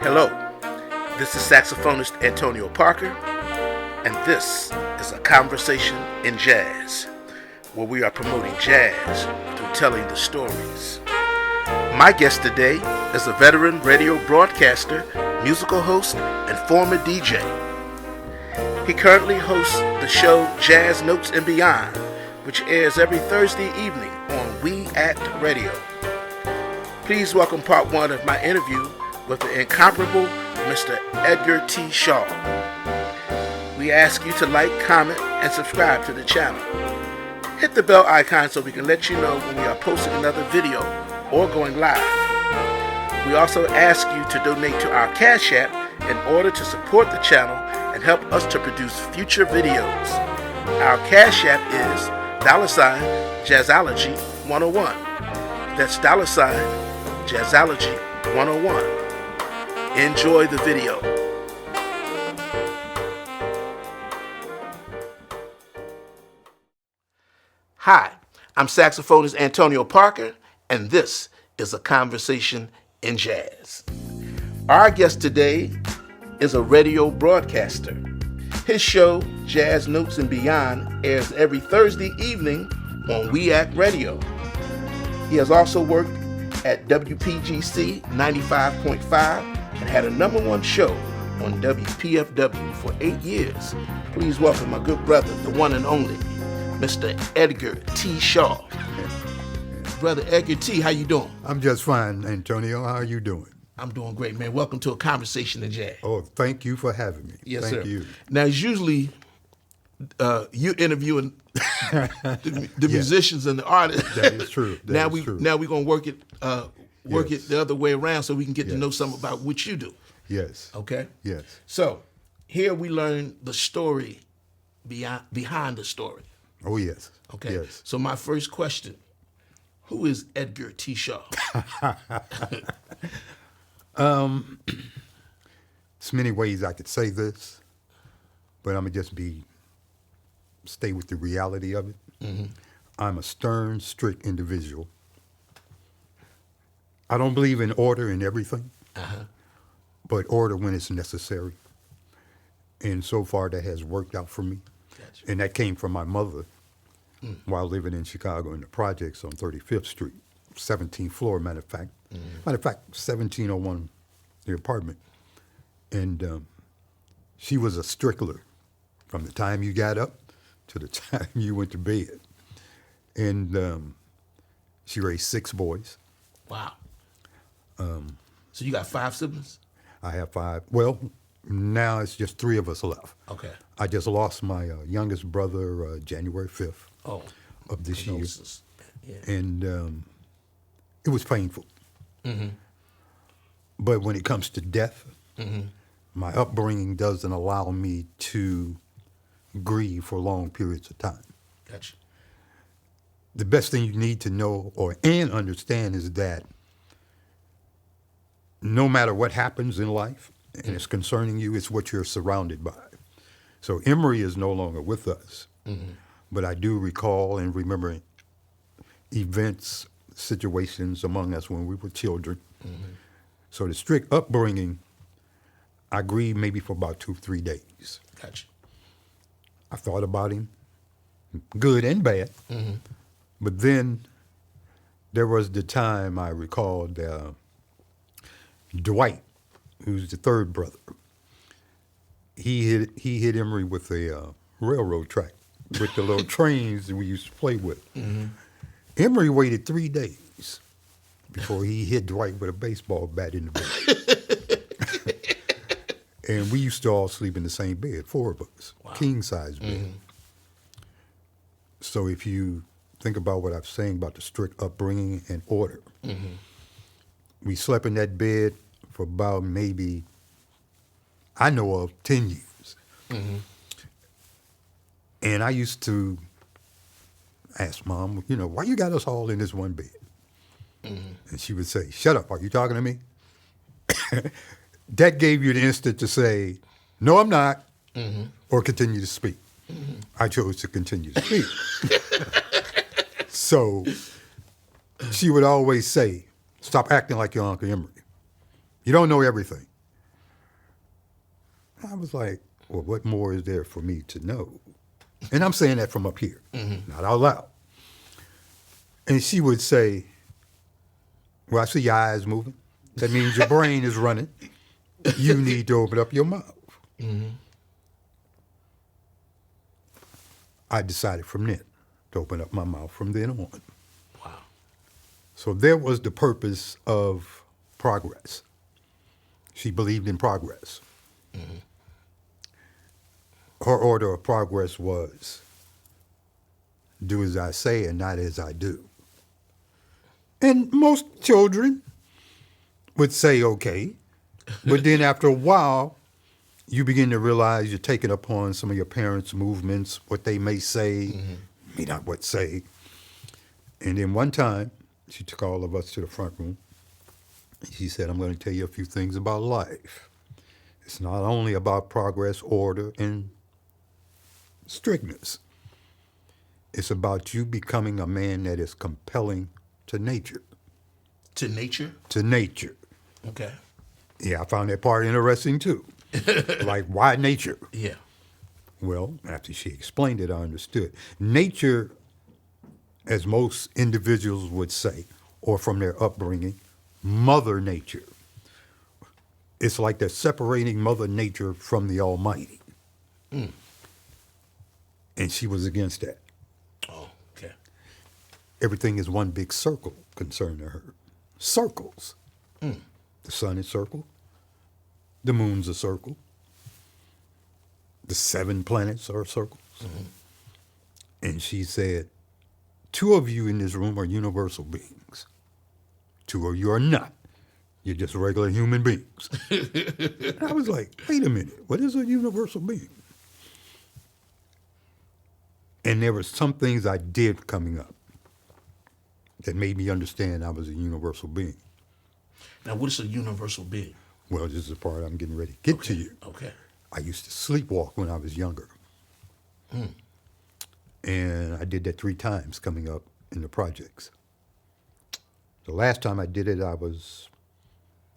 Hello, this is saxophonist Antonio Parker, and this is a conversation in jazz, where we are promoting jazz through telling the stories. My guest today is a veteran radio broadcaster, musical host, and former DJ. He currently hosts the show Jazz Notes and Beyond, which airs every Thursday evening on We Act Radio. Please welcome part one of my interview with the incomparable Mr. Edgar T. Shaw. We ask you to like, comment, and subscribe to the channel. Hit the bell icon so we can let you know when we are posting another video or going live. We also ask you to donate to our Cash App in order to support the channel and help us to produce future videos. Our Cash App is $Jazzology 101. That's $Jazzology 101. Enjoy the video. Hi, I'm saxophonist Antonio Parker, and this is a conversation in jazz. Our guest today is a radio broadcaster. His show, Jazz Notes and Beyond, airs every Thursday evening on We Act Radio. He has also worked at WPGC 95.5 and had a number one show on WPFW for 8 years. Please welcome my good brother, the one and only, Mr. Edgar T. Shaw. Brother Edgar T., how you doing? I'm just fine, Antonio. How are you doing? I'm doing great, man. Welcome to A Conversation in Jazz. Oh, thank you for having me. Yes, thank sir. you. Now, it's usually you interviewing the Yes. musicians and the artists. That is true. That now is we true. now we're gonna work it Yes. the other way around so we can get to know Yes. something about what you do. Yes. Okay. Yes. So here we learn the story behind the story. Oh, yes. Okay. Yes. So my first question: who is Edgar T. Shaw? There's many ways I could say this, but I'm gonna just stay with the reality of it. Mm-hmm. I'm a stern, strict individual. I don't believe in order in everything, but order when it's necessary. And so far, that has worked out for me. Gotcha. And that came from my mother while living in Chicago in the projects on 35th Street, 17th floor, matter of fact. Matter of fact, 1701, the apartment. And she was a strickler from the time you got up to the time you went to bed. And she raised 6 boys. Wow. So you got 5 siblings? I have 5. Well, now it's just 3 of us left. Okay. I just lost my youngest brother January 5th Oh, of this year. condolences. Yeah. And it was painful. But when it comes to death, my upbringing doesn't allow me to grieve for long periods of time. Gotcha. The best thing you need to know and understand is that no matter what happens in life, and it's concerning you, it's what you're surrounded by. So Emery is no longer with us, but I do recall and remember events, situations among us when we were children. So the strict upbringing, I grieved maybe for about 2-3 days. Gotcha. I thought about him, good and bad. But then there was the time I recalled Dwight, who's the third brother. He hit Emery with a railroad track with the little trains that we used to play with. Emery waited 3 days before he hit Dwight with a baseball bat in the back. And we used to all sleep in the same bed, 4 of us, king size bed. So if you think about what I'm saying about the strict upbringing and order, we slept in that bed for about maybe, I know of, 10 years. And I used to ask Mom, why you got us all in this one bed? And she would say, shut up, are you talking to me? That gave you the instant to say, no, I'm not, or continue to speak. I chose to continue to speak. So she would always say, stop acting like your Uncle Emery. You don't know everything. I was like, well, what more is there for me to know? And I'm saying that from up here, not out loud. And she would say, well, I see your eyes moving. That means your brain is running. You need to open up your mouth. I decided from then to open up my mouth from then on. Wow. So there was the purpose of progress. She believed in progress. Her order of progress was do as I say and not as I do. And most children would say, okay, but then after a while, you begin to realize you're taking upon some of your parents' movements, what they may say, may not what say. And then one time, she took all of us to the front room. She said, I'm going to tell you a few things about life. It's not only about progress, order, and strictness. It's about you becoming a man that is compelling to nature. To nature? To nature. Okay. Yeah, I found that part interesting too. Like, why nature? Yeah. Well, after she explained it, I understood. Nature, as most individuals would say, or from their upbringing, Mother Nature. It's like they're separating Mother Nature from the Almighty. And she was against that. Oh, okay. Everything is one big circle concerned to her. Circles. The sun is circle. The moon's a circle. The 7 planets are circles. And she said, 2 of you in this room are universal beings. 2 of you are not. You're just regular human beings. And I was like, wait a minute, what is a universal being? And there were some things I did coming up that made me understand I was a universal being. Now, what is a universal being? Well, this is the part I'm getting ready to get to you. Okay. I used to sleepwalk when I was younger. And I did that 3 times coming up in the projects. The last time I did it, I was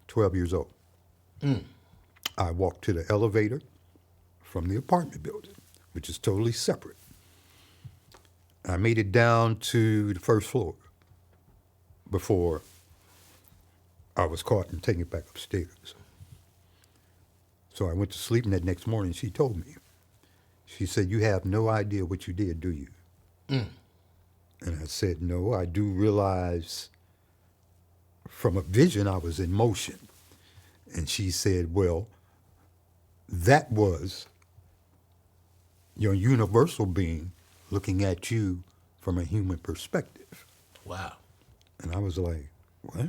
12 years old. I walked to the elevator from the apartment building, which is totally separate. I made it down to the first floor before I was caught and taken back upstairs. So I went to sleep, and that next morning she told me. She said, you have no idea what you did, do you? And I said, no, I do realize from a vision I was in motion. And she said, well, that was your universal being looking at you from a human perspective. Wow. And I was like, what?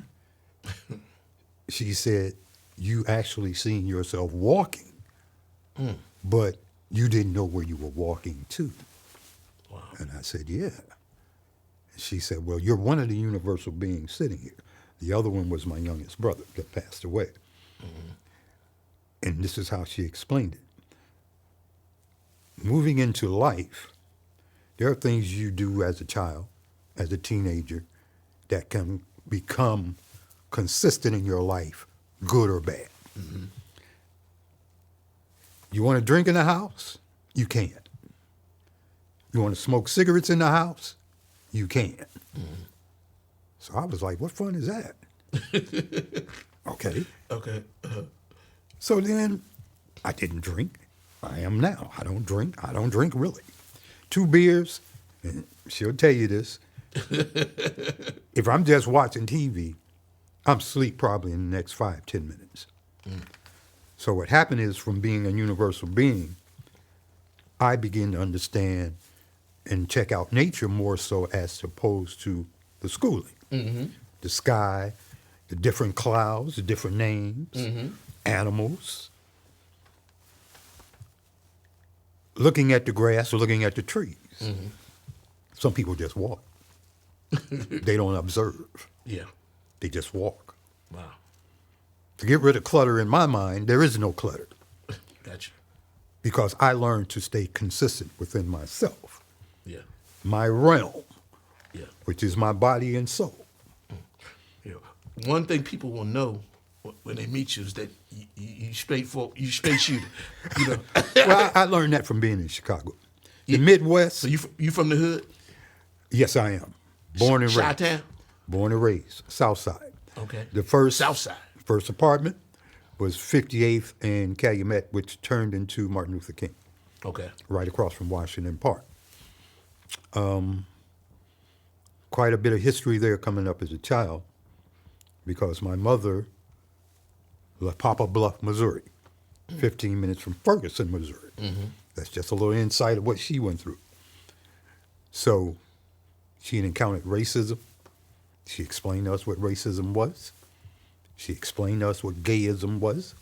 She said, you actually seen yourself walking, but you didn't know where you were walking to. Wow. And I said, yeah. She said, well, you're one of the universal beings sitting here. The other one was my youngest brother that passed away. And this is how she explained it. Moving into life, there are things you do as a child, as a teenager, that can become consistent in your life, good or bad. You want to drink in the house? You can't. You want to smoke cigarettes in the house? You can't. So I was like, what fun is that? Okay. Okay. So then I didn't drink. I am now. I don't drink. I don't drink really. 2 beers, and she'll tell you this. If I'm just watching TV, I'm asleep probably in the next 5-10 minutes. So what happened is, from being a universal being, I begin to understand and check out nature more so as opposed to the schooling. The sky, the different clouds, the different names, animals. Looking at the grass or looking at the trees. Some people just walk. They don't observe. Yeah. They just walk. Wow. To get rid of clutter in my mind, there is no clutter. Gotcha. Because I learned to stay consistent within myself. Yeah. My realm, Yeah. which is my body and soul. Yeah. One thing people will know when they meet you is that you straight shooter. You know. Well, I learned that from being in Chicago. The Midwest. So you from the hood? Yes, I am. Born and raised. Chi-town? Born and raised. South Side. Okay. The first South Side. First apartment was 58th and Calumet, which turned into Martin Luther King. Okay. Right across from Washington Park. Quite a bit of history there coming up as a child, because my mother left Poplar Bluff, Missouri, 15 minutes from Ferguson, Missouri. Mm-hmm. That's just a little insight of what she went through. So she had encountered racism. She explained to us what racism was. She explained to us what gayism was,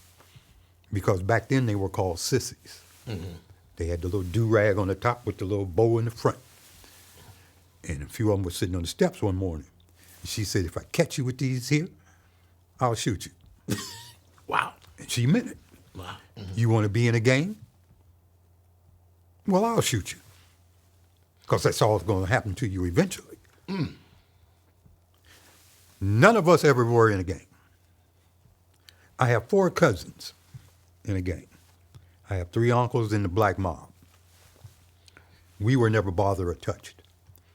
because back then they were called sissies. Mm-hmm. They had the little do-rag on the top with the little bow in the front. And a few of them were sitting on the steps one morning. And she said, if I catch you with these here, I'll shoot you. Wow. And she meant it. Wow. Mm-hmm. You want to be in a gang? Well, I'll shoot you. Because that's all that's going to happen to you eventually. Mm. None of us ever were in a gang. I have 4 cousins in a gang. I have 3 uncles in the black mob. We were never bothered or touched,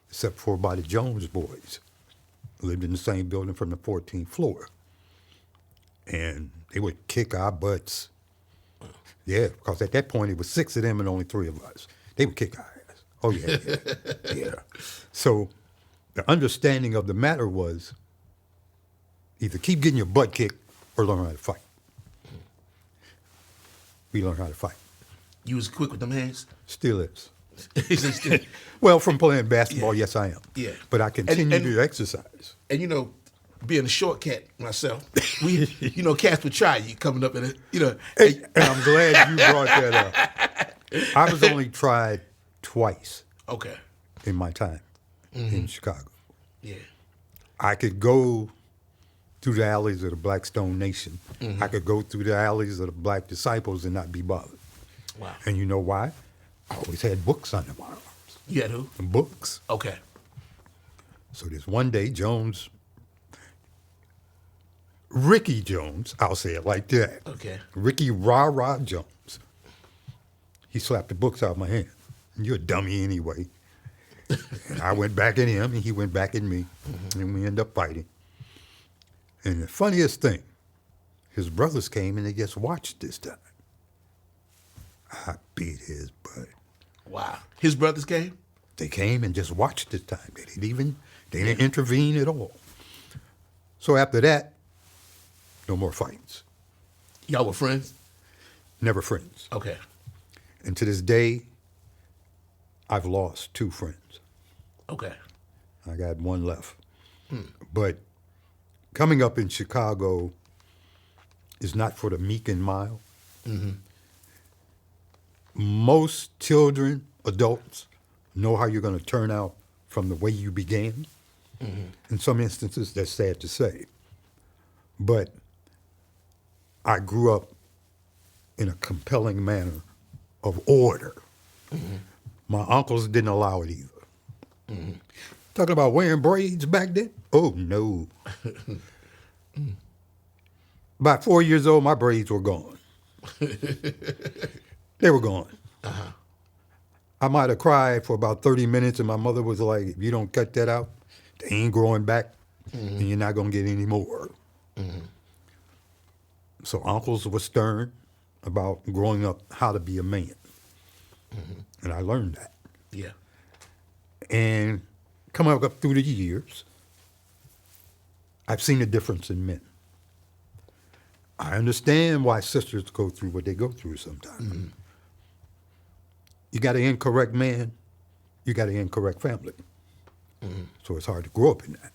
except for by the Jones boys. Lived in the same building from the 14th floor. And they would kick our butts. Yeah, because at that point it was 6 of them and only 3 of us. They would kick our ass. Oh, yeah, yeah, yeah. So the understanding of the matter was either keep getting your butt kicked or learn how to fight. We learned how to fight. You was quick with them hands? Still is. Well, from playing basketball, yeah. Yes, I am. Yeah. But I continue to exercise. And, you know, being a short cat myself, we, you know, cats would try you coming up in it, you know. And I'm glad you brought that up. I was only tried twice. Okay. In my time in Chicago. Yeah. I could go through the alleys of the Black Stone Nation. Mm-hmm. I could go through the alleys of the Black Disciples and not be bothered. Wow. And you know why? I always had books under my arms. You had who? Books. Okay. So this one day, Ricky Jones, I'll say it like that. Okay. Ricky Rah-Rah Jones. He slapped the books out of my hand. You're a dummy anyway. And I went back at him, and he went back at me. Mm-hmm. And we ended up fighting. And the funniest thing, his brothers came and they just watched this time. I beat his butt. Wow. His brothers came? They came and just watched this time. They didn't intervene at all. So after that, no more fights. Y'all were friends? Never friends. Okay. And to this day, I've lost 2 friends. Okay. I got 1 left. But coming up in Chicago is not for the meek and mild. Mm-hmm. Most children, adults, know how you're going to turn out from the way you began. Mm-hmm. In some instances, that's sad to say. But I grew up in a compelling manner of order. Mm-hmm. My uncles didn't allow it either. Mm-hmm. Talking about wearing braids back then? Oh, no. About 4 years old, my braids were gone. They were gone. Uh-huh. I might have cried for about 30 minutes, and my mother was like, if you don't cut that out, they ain't growing back, and you're not going to get any more. Mm-hmm. So uncles were stern about growing up how to be a man. Mm-hmm. And I learned that. Yeah. And coming up through the years, I've seen a difference in men. I understand why sisters go through what they go through sometimes. Mm-hmm. You got an incorrect man, you got an incorrect family. Mm-hmm. So it's hard to grow up in that.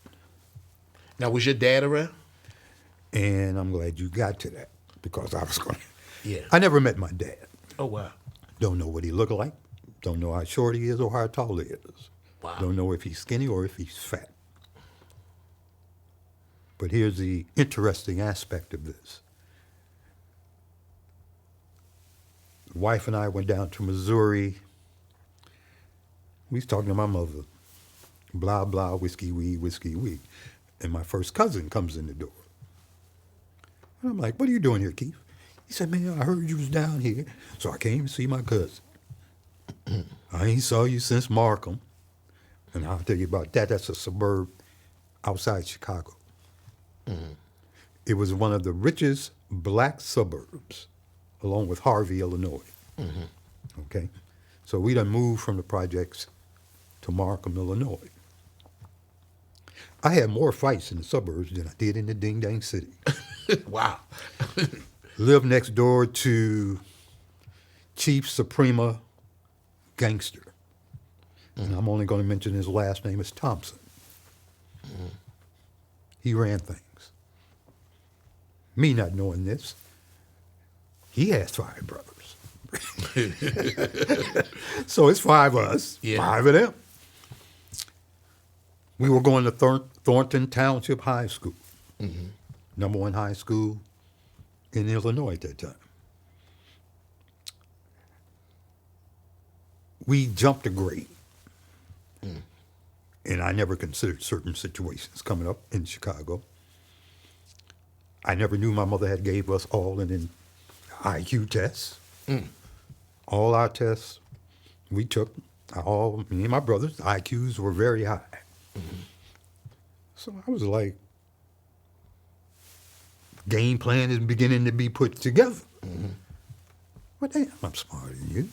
Now, was your dad around? And I'm glad you got to that, because I was going to. Yeah. I never met my dad. Oh, wow. Don't know what he looked like. Don't know how short he is or how tall he is. Wow. Don't know if he's skinny or if he's fat. But here's the interesting aspect of this. The wife and I went down to Missouri. We was talking to my mother. Blah, blah, whiskey, weed. And my first cousin comes in the door. And I'm like, what are you doing here, Keith? He said, man, I heard you was down here, so I came to see my cousin. I ain't saw you since Markham. And I'll tell you about that. That's a suburb outside Chicago. It was one of the richest black suburbs, along with Harvey, Illinois. Okay? So we done moved from the projects to Markham, Illinois. I had more fights in the suburbs than I did in the ding-dang city. Wow. Lived next door to Chief Suprema Gangster. And I'm only going to mention his last name is Thompson. He ran things. Me not knowing this, he has 5 brothers. So it's 5 of us, 5 of them. We were going to Thornton Township High School, number 1 high school in Illinois at that time. We jumped a grade. And I never considered certain situations coming up in Chicago. I never knew my mother had gave us all an IQ test. All our tests we took, me and my brothers, the IQs were very high. So I was like, game plan is beginning to be put together. Well, damn, I'm smarter than you.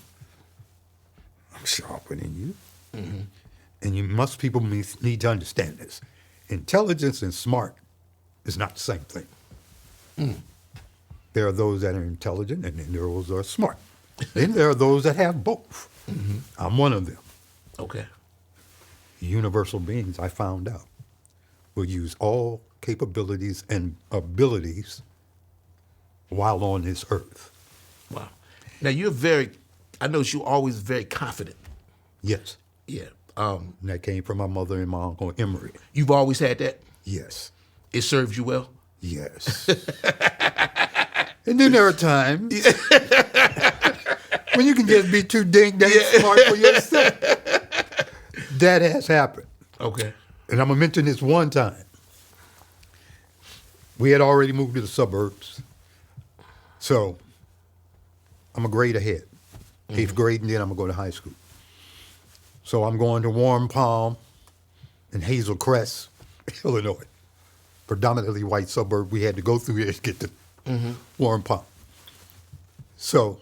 I'm sharper than you. And people need to understand this. Intelligence and smart is not the same thing. There are those that are intelligent and then there are those that are smart. Then there are those that have both. I'm one of them. Okay. Universal beings, I found out, will use all capabilities and abilities while on this earth. Wow. Now I know you're always very confident. Yes. Yeah. And that came from my mother and my uncle Emery. You've always had that? Yes. It served you well? Yes. And then there are times when you can just be too dang smart for yourself. That has happened. Okay. And I'm going to mention this one time. We had already moved to the suburbs. So I'm a grade ahead. 8th grade, and then I'm going to go to high school. So I'm going to Warm Palm and Hazel Crest, Illinois. Predominantly white suburb. We had to go through there to get to Warm Palm. So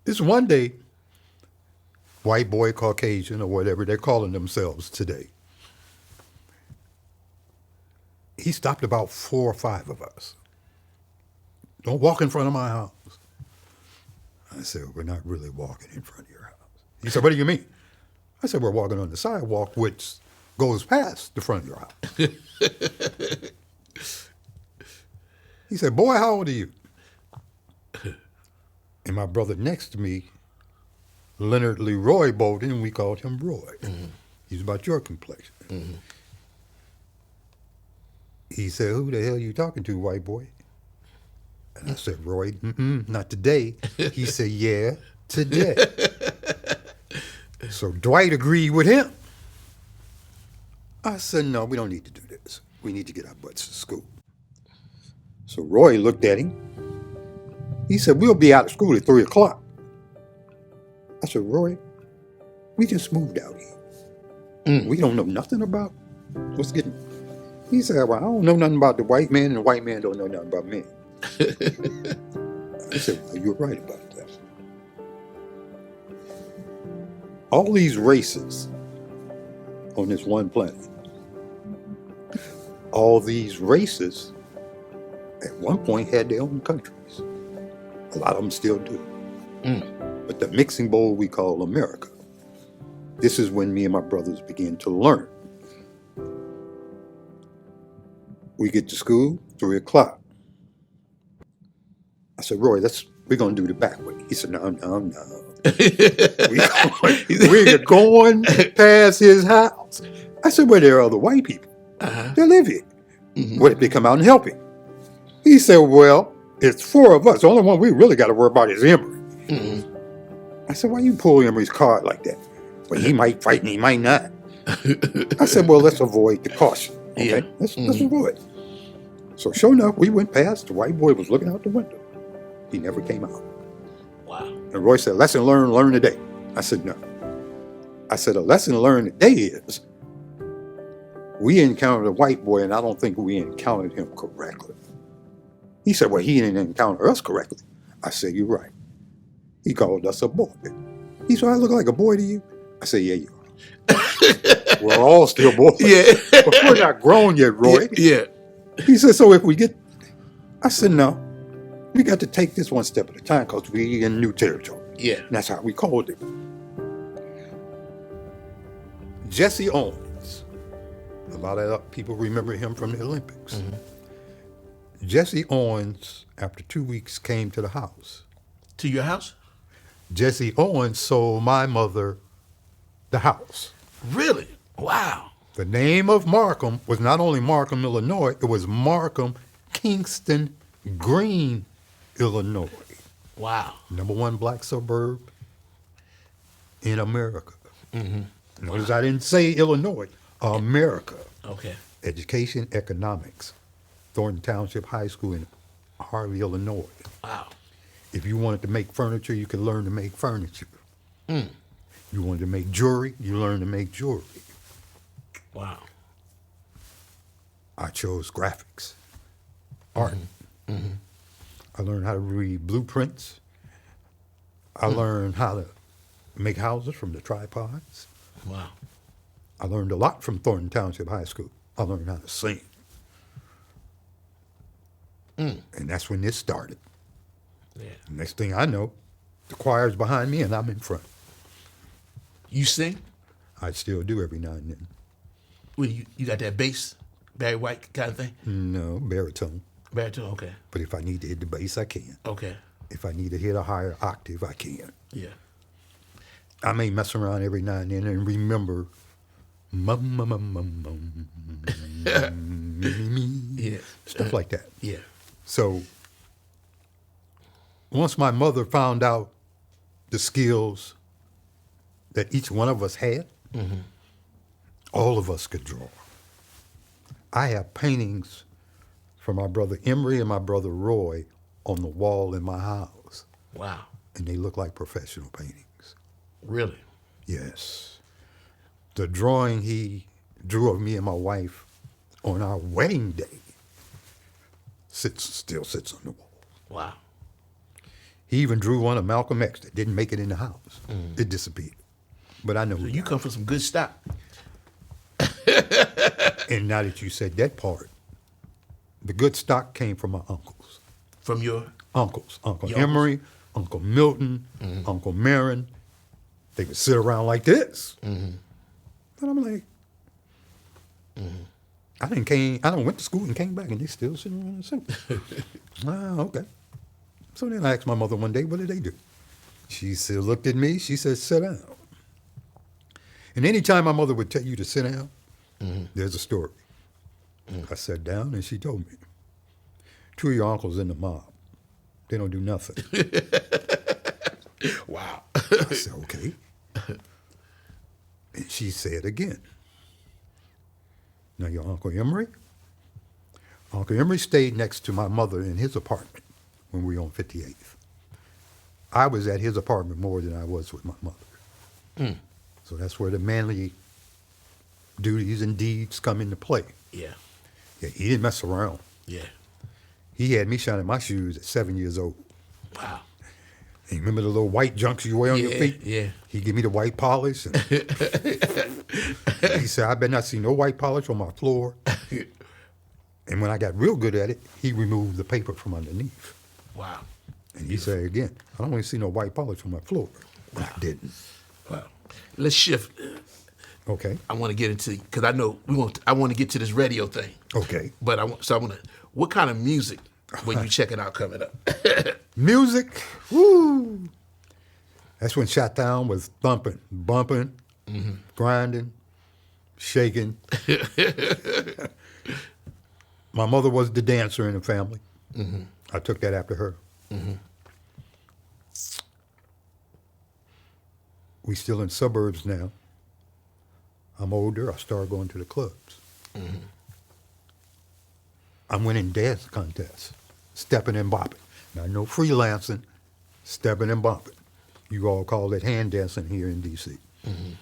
this one day, white boy, Caucasian, or whatever they're calling themselves today, he stopped about 4 or 5 of us. Don't walk in front of my house. I said, we're not really walking in front of your house. He said, what do you mean? I said, we're walking on the sidewalk, which goes past the front of your house. He said, boy, how old are you? And my brother next to me, Leonard Leroy Bolden, and we called him Roy. He's about your complexion. He said, who the hell are you talking to, white boy? And I said, Roy, not today. He said, yeah, today. So Dwight agreed with him. I said, no, we don't need to do this. We need to get our butts to school. So Roy looked at him. He said, we'll be out of school at 3 o'clock. I said, Roy, we just moved out here. We don't know nothing about what's getting. He said, well, I don't know nothing about the white man, and the white man don't know nothing about me. I said, well, you're right about that. All these races on this one planet, all these races at one point had their own countries. A lot of them still do. But the mixing bowl we call America, this is when me and my brothers began to learn. We get to school, 3 o'clock. I said, Roy, we're going to do it the back way. He said, no. We're going past his house. I said, well, there are other white people. They live here. What if they come out and help him? He said, well, it's 4 of us. The only one we really got to worry about is Emery. I said, why you pull Emery's card like that? Well, he might fight and he might not. I said, well, let's avoid the caution. Okay, let's avoid. So sure enough, we went past. The white boy was looking out the window. He never came out. Wow. And Roy said, lesson learned, learn today. I said, no. I said, a lesson learned today is we encountered a white boy, and I don't think we encountered him correctly. He said, well, he didn't encounter us correctly. I said, you're right. He called us a boy. He said, I look like a boy to you? I said, yeah, you are. We're all still boys. Yeah. But we're not grown yet, Roy. Yeah. He said, so if we get... I said, no. We got to take this one step at a time because we in new territory. Yeah. And that's how we called it. Jesse Owens. A lot of people remember him from the Olympics. Mm-hmm. Jesse Owens, after 2 weeks, came to the house. To your house? Jesse Owens sold my mother the house. Really? Wow. The name of Markham was not only Markham, Illinois, it was Markham, Kingston, Green, Illinois. Wow. Number one black suburb in America. Mm-hmm. Notice I didn't say Illinois, America. Okay. Education, economics. Thornton Township High School in Harvey, Illinois. Wow. If you wanted to make furniture, you could learn to make furniture. Mm. You wanted to make jewelry, you learned to make jewelry. Wow. I chose graphics, art. Mm-hmm. Mm-hmm. I learned how to read blueprints. I learned how to make houses from the tripods. Wow. I learned a lot from Thornton Township High School. I learned how to sing. And that's when this started. Yeah. Next thing I know, the choir's behind me and I'm in front. You sing? I still do every now and then. Well, you got that bass, Barry White kind of thing? No, baritone. Baritone, okay. But if I need to hit the bass, I can. Okay. If I need to hit a higher octave, I can. Yeah. I may mess around every now and then and remember Yeah. Stuff like that. Yeah. So once my mother found out the skills that each one of us had, all of us could draw. I have paintings from my brother Emery and my brother Roy on the wall in my house. Wow. And they look like professional paintings. Really? Yes. The drawing he drew of me and my wife on our wedding day still sits on the wall. Wow. He even drew one of Malcolm X that didn't make it in the house. It disappeared. But I know So who you got come from some good stock. it. And now that you said that part, the good stock came from my uncles. From your? Uncles. Uncle Your Emery, Uncle Milton, Uncle Marin. They would sit around like this. And I'm like, I went to school and came back and they still sitting around the same. Okay. So then I asked my mother one day, what did they do? She said, looked at me, she said, sit down. And anytime my mother would tell you to sit down, there's a story. I sat down and she told me, 2 of your uncles in the mob. They don't do nothing. Wow. I said, okay. And she said again, now your Uncle Emery? Uncle Emery stayed next to my mother in his apartment when we were on 58th. I was at his apartment more than I was with my mother. So that's where the manly duties and deeds come into play. Yeah. Yeah, he didn't mess around. Yeah. He had me shining my shoes at 7 years old. Wow. And you remember the little white junks you wear on your feet? Yeah. He give me the white polish. And he said, I better not see no white polish on my floor. And when I got real good at it, he removed the paper from underneath. Wow. And he said again, I don't want to see no white polish on my floor. And I didn't. Wow. Let's shift. Okay. I want to get into, because I know I want to get to this radio thing. Okay. But I want to, what kind of music were you checking out coming up? Music, woo. That's when Shot-Town was thumping, bumping, grinding, shaking. My mother was the dancer in the family. I took that after her. We still in suburbs now. I'm older. I started going to the clubs. I'm winning dance contests, stepping and bopping. Now, no freelancing, stepping and bopping. You all call it hand dancing here in D.C. Mm-hmm.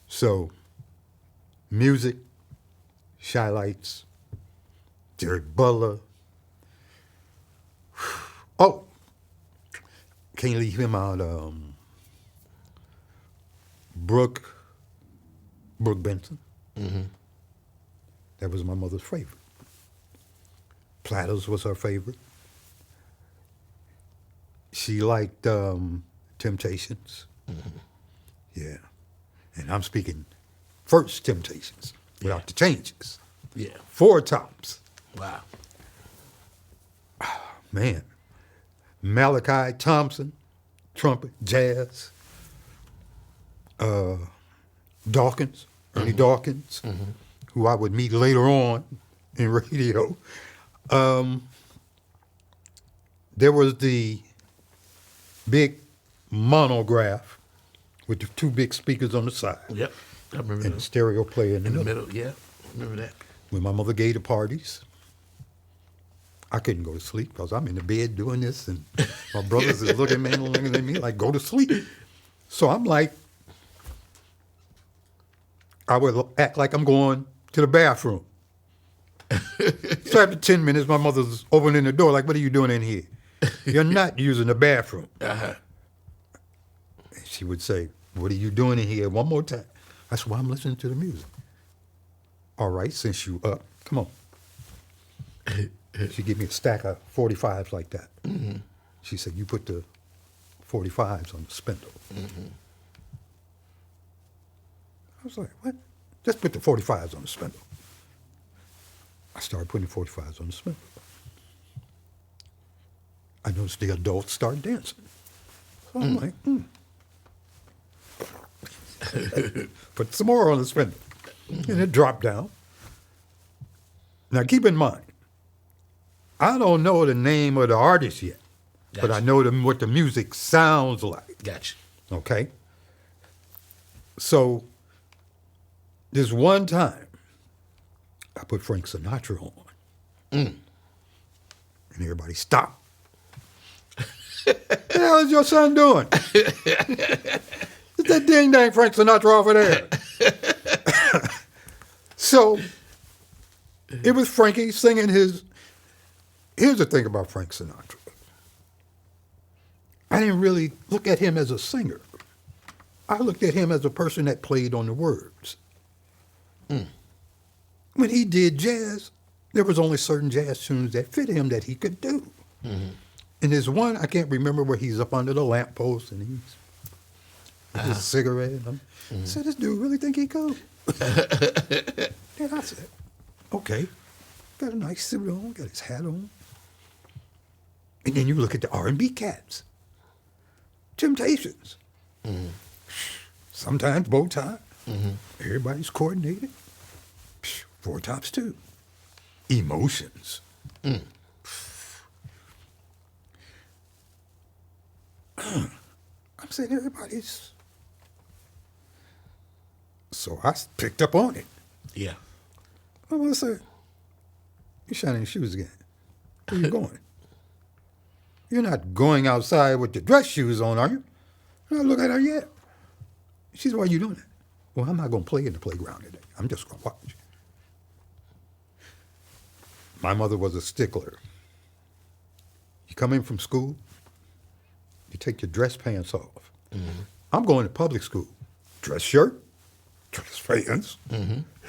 So, music, Shy Lights, Derek Butler. Oh, can't leave him out. Brooke Benson. Mm-hmm. That was my mother's favorite. Platters was her favorite. She liked Temptations. Mm-hmm. Yeah. And I'm speaking first Temptations without the changes. Yeah. 4 tops. Wow. Man. Malachi Thompson, trumpet, jazz. Dawkins, Ernie Dawkins, who I would meet later on in radio. There was the big monograph with the 2 big speakers on the side. Yep. I remember And the that. stereo player in the In the middle. middle, yeah. Remember that. When my mother gave the parties, I couldn't go to sleep because I'm in the bed doing this, and my brothers is looking at me like, go to sleep. So I'm like, I would act like I'm going to the bathroom. So after 10 minutes, my mother's opening the door like, what are you doing in here? You're not using the bathroom. Uh-huh. And she would say, what are you doing in here? One more time. That's why I'm listening to the music. All right, since you up, come on. She gave me a stack of 45s like that. Mm-hmm. She said, you put the 45s on the spindle. Mm-hmm. I was like, what? Just put the 45s on the spindle. I started putting the 45s on the spindle. I noticed the adults start dancing. So I'm like, Put some more on the spindle. And it dropped down. Now keep in mind, I don't know the name of the artist yet, but I know what the music sounds like. Gotcha. Okay? So, this one time, I put Frank Sinatra on. And everybody stopped. What the hell is your son doing? Is that ding-dang Frank Sinatra over there? So, it was Frankie singing his... Here's the thing about Frank Sinatra. I didn't really look at him as a singer. I looked at him as a person that played on the words. When he did jazz, there was only certain jazz tunes that fit him that he could do. And there's one, I can't remember, where he's up under the lamppost and he's with his cigarette. And I said, this dude really think he could? And I said, okay, got a nice suit on, got his hat on. And then you look at the R&B cats. Temptations. Sometimes bow tie. Everybody's coordinated. 4 tops too. Emotions. I'm saying everybody's. So I picked up on it. Yeah. I'm gonna say, you're shining your shoes again. Where you going? You're not going outside with your dress shoes on, are you? And I look at her, yeah. She said, why are you doing that? Well, I'm not going to play in the playground today. I'm just going to watch. My mother was a stickler. You come in from school, you take your dress pants off. I'm going to public school. Dress shirt, dress pants.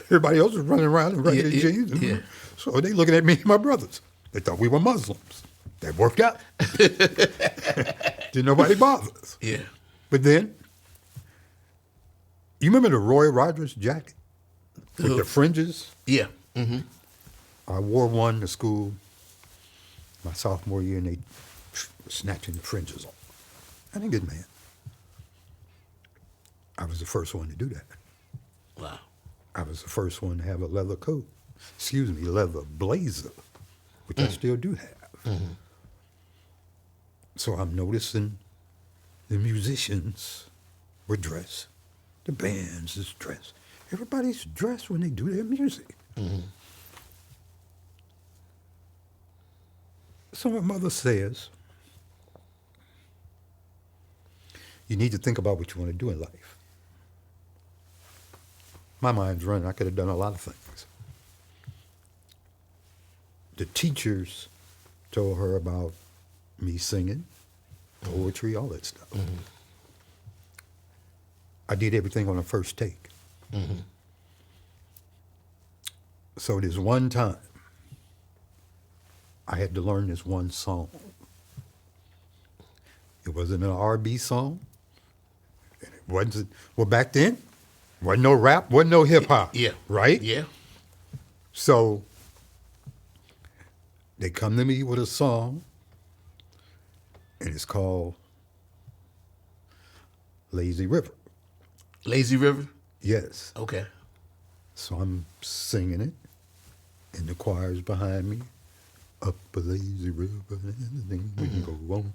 Everybody else is running around in regular jeans. Yeah. So they looking at me and my brothers. They thought we were Muslims. That worked out. Didn't nobody bother us. Yeah. But then, you remember the Roy Rogers jacket with the fringes? Yeah. I wore one to school my sophomore year, and they were snatching the fringes off. I didn't get mad. I was the first one to do that. Wow. I was the first one to have a leather coat. Excuse me, leather blazer, which I still do have. So I'm noticing the musicians were dressed. The bands is dressed. Everybody's dressed when they do their music. So my mother says, you need to think about what you want to do in life. My mind's running. I could have done a lot of things. The teachers told her about me singing, poetry, all that stuff. Mm-hmm. I did everything on the first take. Mm-hmm. So this one time, I had to learn this one song. It wasn't an R&B song. And it wasn't, well, back then, wasn't no rap, wasn't no hip hop. Yeah. Right? Yeah. So they come to me with a song, and it's called Lazy River. Lazy River? Yes. Okay. So I'm singing it, and the choir's behind me. Up a lazy river, and then we can go on.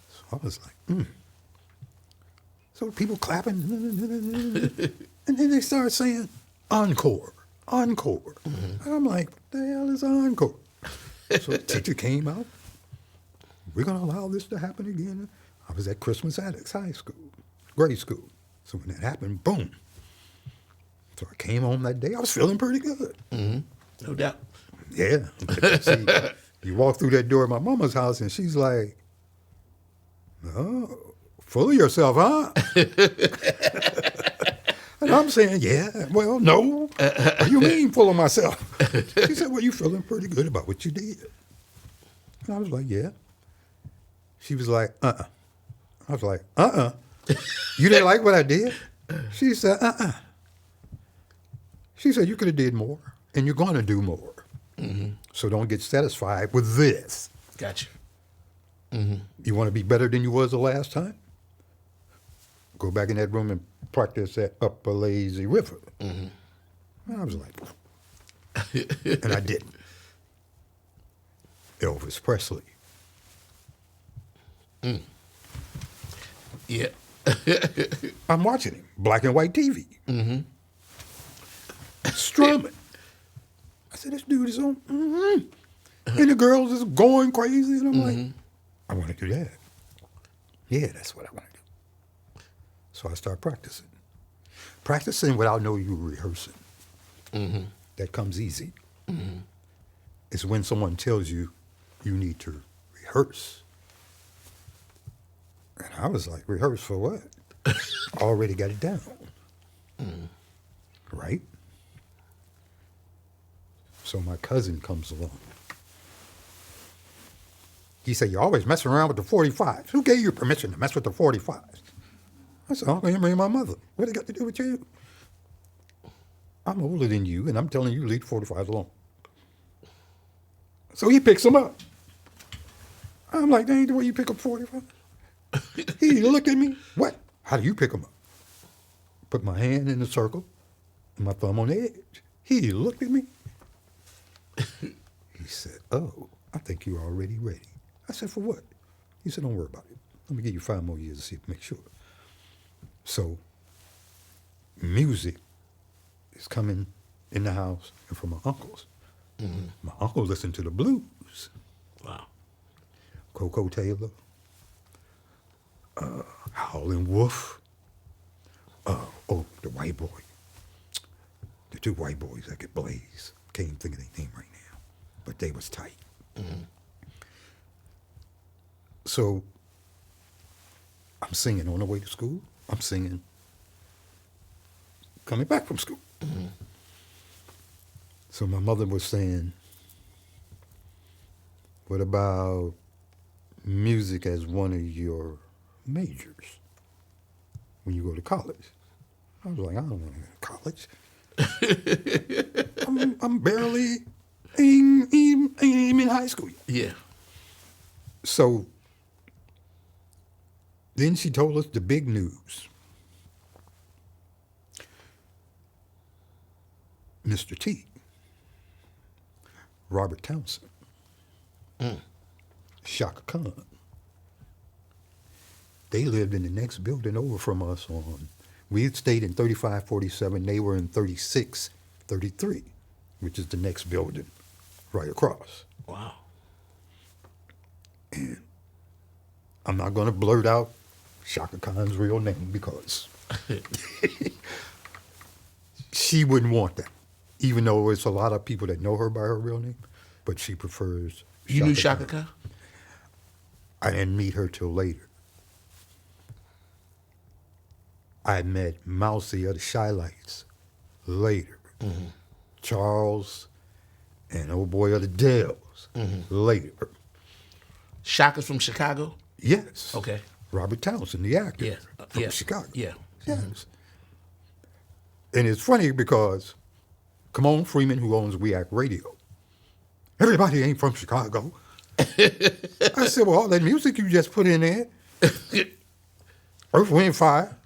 So I was like, So people clapping, and then they start saying, encore, encore. And I'm like, what the hell is encore? So the teacher came out. We're going to allow this to happen again. I was at Christmas Addicts High School, grade school. So when that happened, boom. So I came home that day. I was feeling pretty good. Mm-hmm. No doubt. Yeah. See, you walk through that door at my mama's house, and she's like, oh, full of yourself, huh? And I'm saying, yeah, well, no. What do you mean full of myself? She said, well, you feeling pretty good about what you did. And I was like, yeah. She was like, uh-uh. I was like, uh-uh. You didn't like what I did? She said, uh-uh. She said, you could have did more, and you're going to do more. Mm-hmm. So don't get satisfied with this. Gotcha. You want to be better than you was the last time? Go back in that room and practice that Up a Lazy River. And I was like, and I didn't. Elvis Presley. Yeah. I'm watching him, black and white TV. Strumming. I said, this dude is on. And the girls is going crazy. And I'm like, I want to do that. Yeah, that's what I want to do. So I start practicing. Practicing without knowing you rehearsing. That comes easy. It's when someone tells you you need to rehearse. And I was like, rehearse for what? I already got it down. Right? So my cousin comes along. He said, you're always messing around with the 45s. Who gave you permission to mess with the 45s? I said, Uncle Henry and my mother. What it got to do with you? I'm older than you, and I'm telling you, leave the 45s alone. So he picks them up. I'm like, that ain't the way you pick up 45. He looked at me. What? How do you pick them up? Put my hand in the circle and my thumb on the edge. He looked at me. He said, oh, I think you're already ready. I said, for what? He said, don't worry about it. Let me give you 5 more years to see, make sure. So music is coming in the house and from my uncles. My uncle listened to the blues. Wow. Coco Taylor, Howlin' Wolf, the white boy. The 2 white boys that could blaze. Can't even think of their name right now, but they was tight. So I'm singing on the way to school. I'm singing coming back from school. So my mother was saying, what about music as one of your majors when you go to college? I was like, I don't want to go to college. I'm barely ain't even in high school yet. Yeah. So then she told us the big news. Mr. T, Robert Townsend, Shaka Khan. They lived in the next building over from us on, we had stayed in 3547, they were in 3633, which is the next building right across. Wow. I'm not going to blurt out Shaka Khan's real name because she wouldn't want that, even though it's a lot of people that know her by her real name, but she prefers You knew Shaka Khan? I didn't meet her till later. I met Mousy of the Shy Lights later. Mm-hmm. Charles and old boy of the Dells later. Shaka's from Chicago? Yes. Okay. Robert Townsend, the actor from Yeah. Chicago. Yeah. Yes. And it's funny because Kamon Freeman, who owns We Act Radio, everybody ain't from Chicago. I said, well, all that music you just put in there, Earth, Wind, Fire.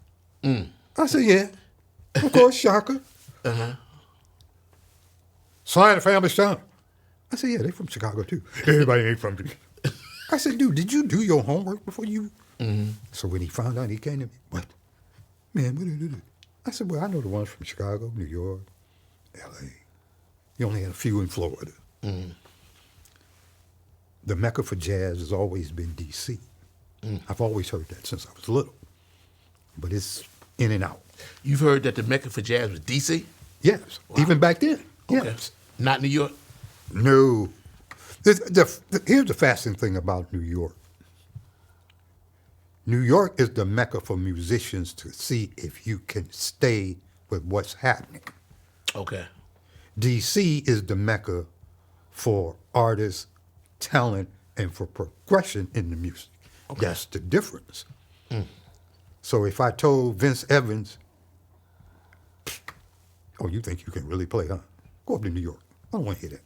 I said, yeah, of course, Shaka. Sly and the Family Stone. I said, yeah, they from Chicago too. Everybody ain't from Chicago. I said, dude, did you do your homework before you? So when he found out, he came to me, what? Man, what did you do? I said, well, I know the ones from Chicago, New York, L.A. You only had a few in Florida. The Mecca for jazz has always been D.C. I've always heard that since I was little. But it's in and out. You've heard that the Mecca for jazz was D.C.? Yes, even back then. Okay. Yes. Not New York? No. Here's the fascinating thing about New York. New York is the Mecca for musicians to see if you can stay with what's happening. Okay. D.C. is the Mecca for artists, talent, and for progression in the music. Okay. That's the difference. So if I told Vince Evans, oh, you think you can really play, huh? Go up to New York. I don't want to hear that.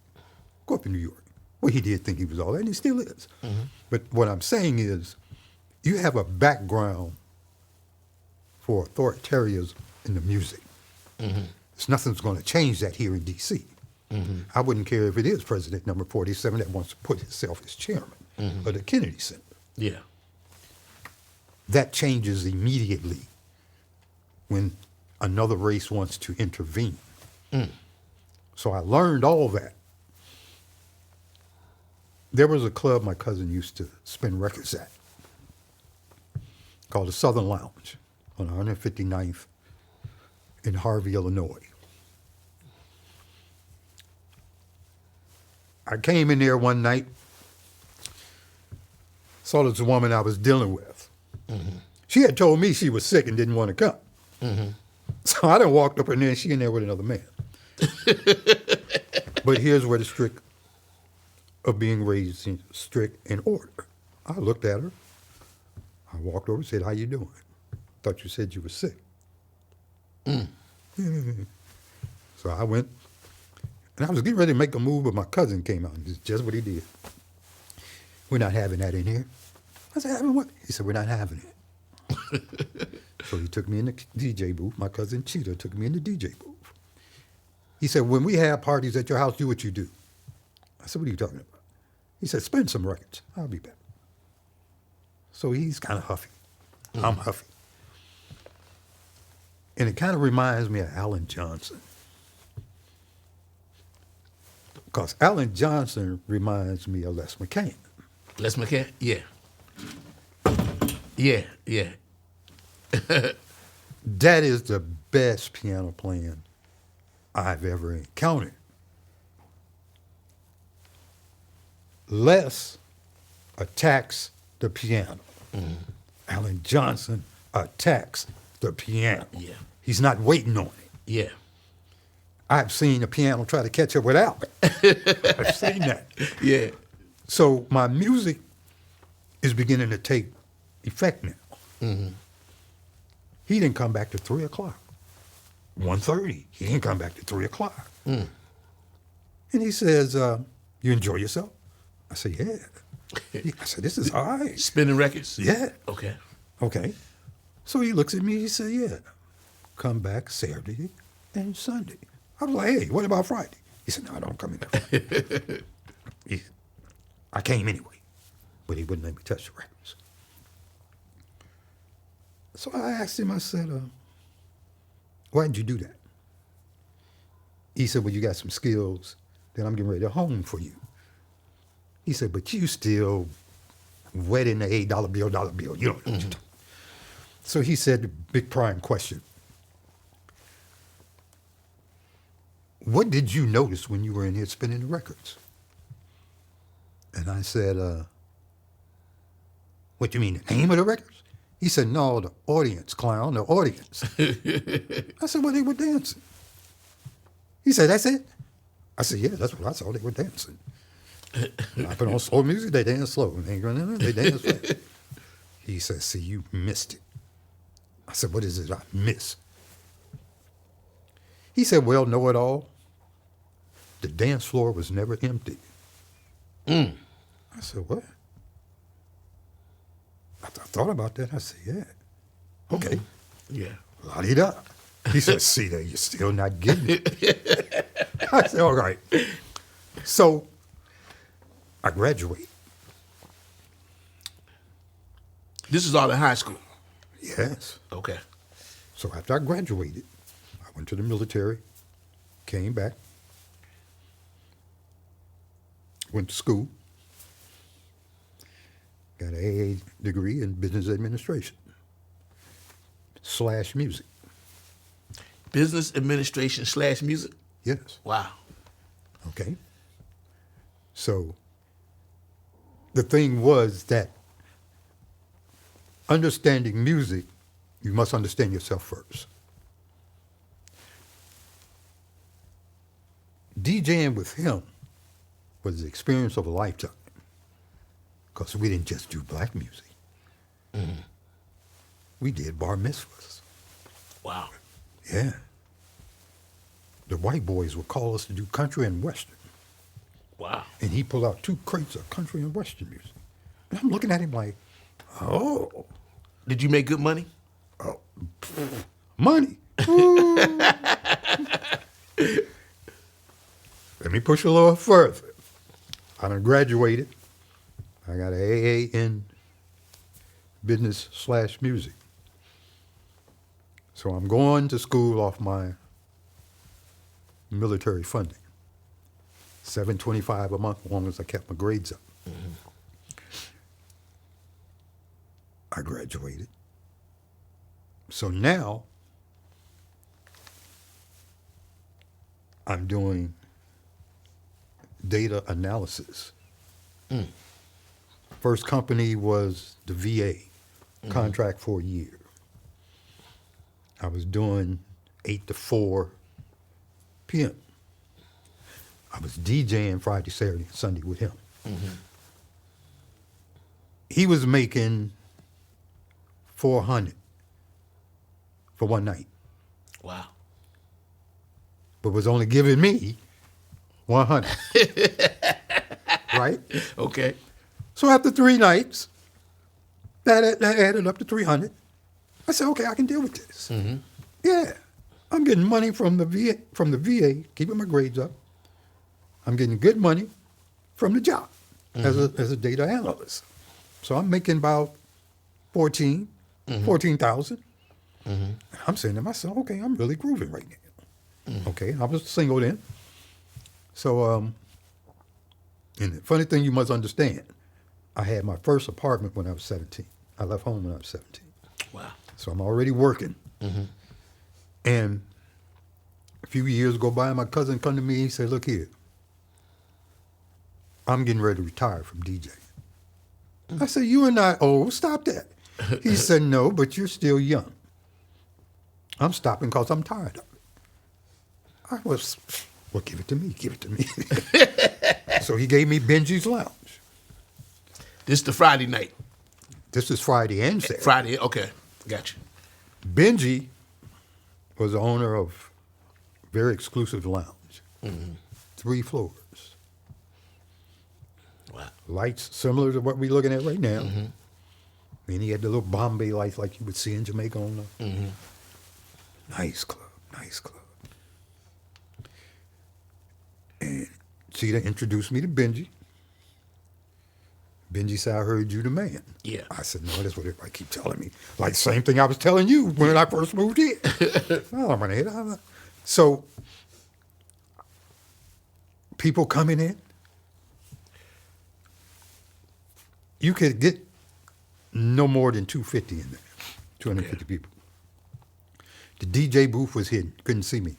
Go up to New York. Well, he did think he was all that, and he still is. But what I'm saying is, you have a background for authoritarianism in the music. Nothing's going to change that here in D.C. I wouldn't care if it is President number 47 that wants to put himself as chairman of the Kennedy Center. Yeah. That changes immediately when another race wants to intervene. So I learned all that. There was a club my cousin used to spin records at called the Southern Lounge on 159th in Harvey, Illinois. I came in there one night, saw this woman I was dealing with. She had told me she was sick and didn't want to come. So I done walked up in there and she in there with another man. But here's where the strict of being raised in strict in order. I looked at her. I walked over and said, how you doing? Thought you said you were sick. So I went, and I was getting ready to make a move, but my cousin came out, and this is just what he did. We're not having that in here. I said, having what? He said, we're not having it. So he took me in the DJ booth. My cousin Cheetah took me in the DJ booth. He said, when we have parties at your house, do what you do. I said, what are you talking about? He said, spin some records. I'll be back. So he's kind of huffy. I'm huffy. And it kind of reminds me of Alan Johnson. Because Alan Johnson reminds me of Les McCann. Les McCann? Yeah. Yeah, yeah. That is the best piano playing I've ever encountered. Les attacks the piano. Alan Johnson attacks the piano. Yeah. He's not waiting on it. Yeah. I've seen the piano try to catch up with Alan. I've seen that. Yeah. So my music is beginning to take effect now. He didn't come back to 3 o'clock. 1:30. He didn't come back to 3 o'clock. And he says, you enjoy yourself? I said, yeah. I said, this is all right. Spinning records? Yeah. Okay. Okay. So he looks at me, he said, yeah. Come back Saturday and Sunday. I was like, hey, what about Friday? He said, no, I don't come in that Friday. I came anyway, but he wouldn't let me touch the records. So I asked him, I said, why did you do that? He said, well, you got some skills that I'm getting ready to hone for you. He said, but you still wet in the $8 bill, dollar bill. You know what I'm talking about. So he said the big prime question. What did you notice when you were in here spinning the records? And I said, what do you mean, the name of the records? He said, no, the audience, clown, the audience. I said, well, they were dancing. He said, that's it? I said, yeah, that's what I saw. They were dancing. When I put on slow music, they dance slow. They dance fast. He said, see, you missed it. I said, what is it I miss? He said, well, know it all. The dance floor was never empty. I said, what? I thought about that. I said, yeah. Okay. Yeah. La-di-da. He said, see there, you're still not getting it. I said, all right. So I graduated. This is all in high school? Yes. Okay. So after I graduated, I went to the military, came back, went to school, got an AA degree in business administration / music. Business administration / music? Yes. Wow. Okay. So the thing was that understanding music, you must understand yourself first. DJing with him was the experience of a lifetime because we didn't just do black music. We did bar mitzvahs. Wow. Yeah. The white boys would call us to do country and western. Wow. And he pulled out 2 crates of country and western music. And I'm looking at him like, oh. Did you make good money? Oh, money. Ooh. Let me push a little further. I done graduated. I got an AA in business / music. So I'm going to school off my military funding. $725 a month as long as I kept my grades up. I graduated. So now I'm doing data analysis. First company was the VA, contract for a year. I was doing 8 to 4 p.m. I was DJing Friday, Saturday, and Sunday with him. He was making $400 for one night, Wow. but was only giving me $100. Right? Okay. So after 3 nights, that added up to $300. I said, okay, I can deal with this. Yeah, I'm getting money from the VA, keeping my grades up. I'm getting good money from the job as a data analyst. So I'm making about 14,000. I'm saying to myself, okay, I'm really grooving right now. Okay, I was single then. So, and the funny thing you must understand, I had my first apartment when I was 17. I left home when I was 17. Wow. So I'm already working. And a few years go by, my cousin come to me, he said, look here, I'm getting ready to retire from DJing. I said, you are not old, stop that. He said, no, but you're still young. I'm stopping because I'm tired of it. I was, well, give it to me. So he gave me Benji's Lounge. This the Friday night. This is Friday and Saturday. Friday, okay. Got you. Benji was the owner of a very exclusive lounge. 3 floors. Wow. Lights similar to what we're looking at right now. And he had the little Bombay lights like you would see in Jamaica on the nice club. And Cheetah introduced me to Benji. Benji said, I heard you the man. Yeah. I said, no, that's what everybody keep telling me. Like the same thing I was telling you when I first moved here. No, I'm gonna hit it. So people coming in, you could get no more than 250 in there, 250 people. The DJ booth was hidden, couldn't see me.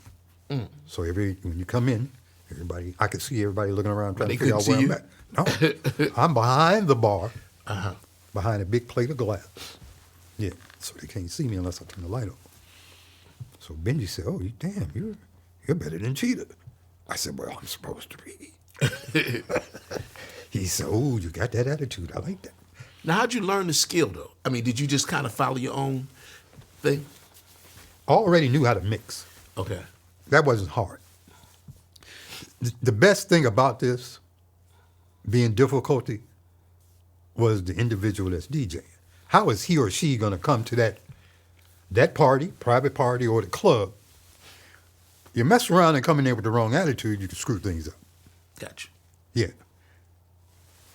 So when you come in, I could see everybody looking around trying to figure out where I'm at. No, I'm behind the bar, behind a big plate of glass. Yeah, so they can't see me unless I turn the light on. So Benji said, "Oh, damn, you're better than Cheetah." I said, "Well, I'm supposed to be." He said, "Oh, you got that attitude. I like that." Now, how'd you learn the skill, though? I mean, did you just kind of follow your own thing? I already knew how to mix. Okay. That wasn't hard. The best thing about this being difficulty was the individual that's DJing. How is he or she going to come to that party, private party, or the club? You mess around and come in there with the wrong attitude, you can screw things up. Gotcha. Yeah.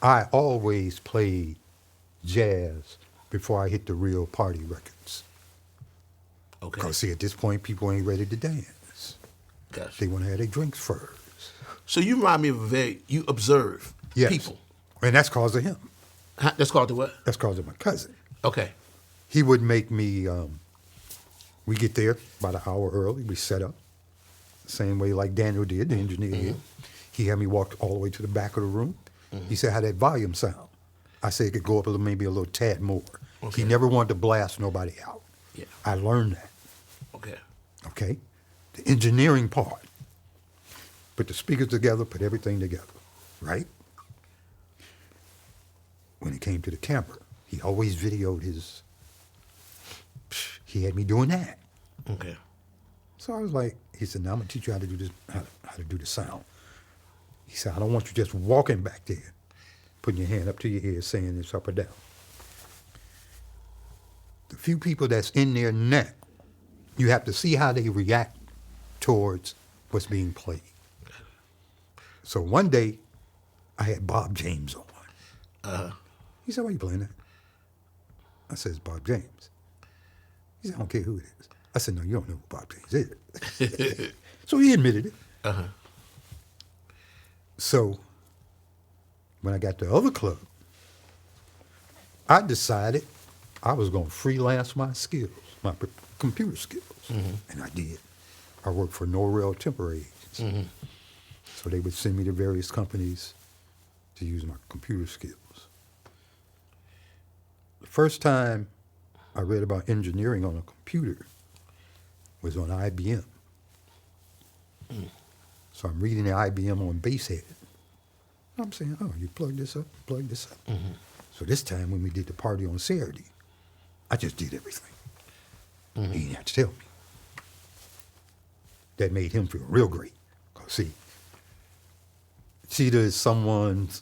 I always played jazz before I hit the real party records. Okay. Because, see, at this point, people ain't ready to dance. Gotcha. They want to have their drinks first. So you remind me of you observe people. And that's cause of him. That's called the what? That's cause of my cousin. Okay. He would make me, we get there about an hour early, we set up, same way like Daniel did, the engineer did. He had me walk all the way to the back of the room. He said, "How that volume sound?" I said it could go up maybe a little tad more. Okay. He never wanted to blast nobody out. Yeah. I learned that. Okay. Okay? The engineering part. Put the speakers together, put everything together, right? When it came to the camera, he always videoed he had me doing that. Okay. So I was like, he said, "Now I'm gonna teach you how to do this, how to do the sound." He said, "I don't want you just walking back there, putting your hand up to your ear saying this up or down." The few people that's in there now, you have to see how they react towards what's being played. So one day, I had Bob James on. He said, "Why are you playing that?" I said, "It's Bob James." He said, "I don't care who it is." I said, "No, you don't know who Bob James is." So he admitted it. So when I got to the other club, I decided I was going to freelance my skills, my computer skills. And I did. I worked for Norrell Temporary Agency. So they would send me to various companies to use my computer skills. The first time I read about engineering on a computer was on IBM. So I'm reading the IBM on Basehead. I'm saying, "Oh, you plug this up, plug this up." So this time when we did the party on Saturday, I just did everything. He didn't have to tell me. That made him feel real great. Because, see, Cheetah is someone's,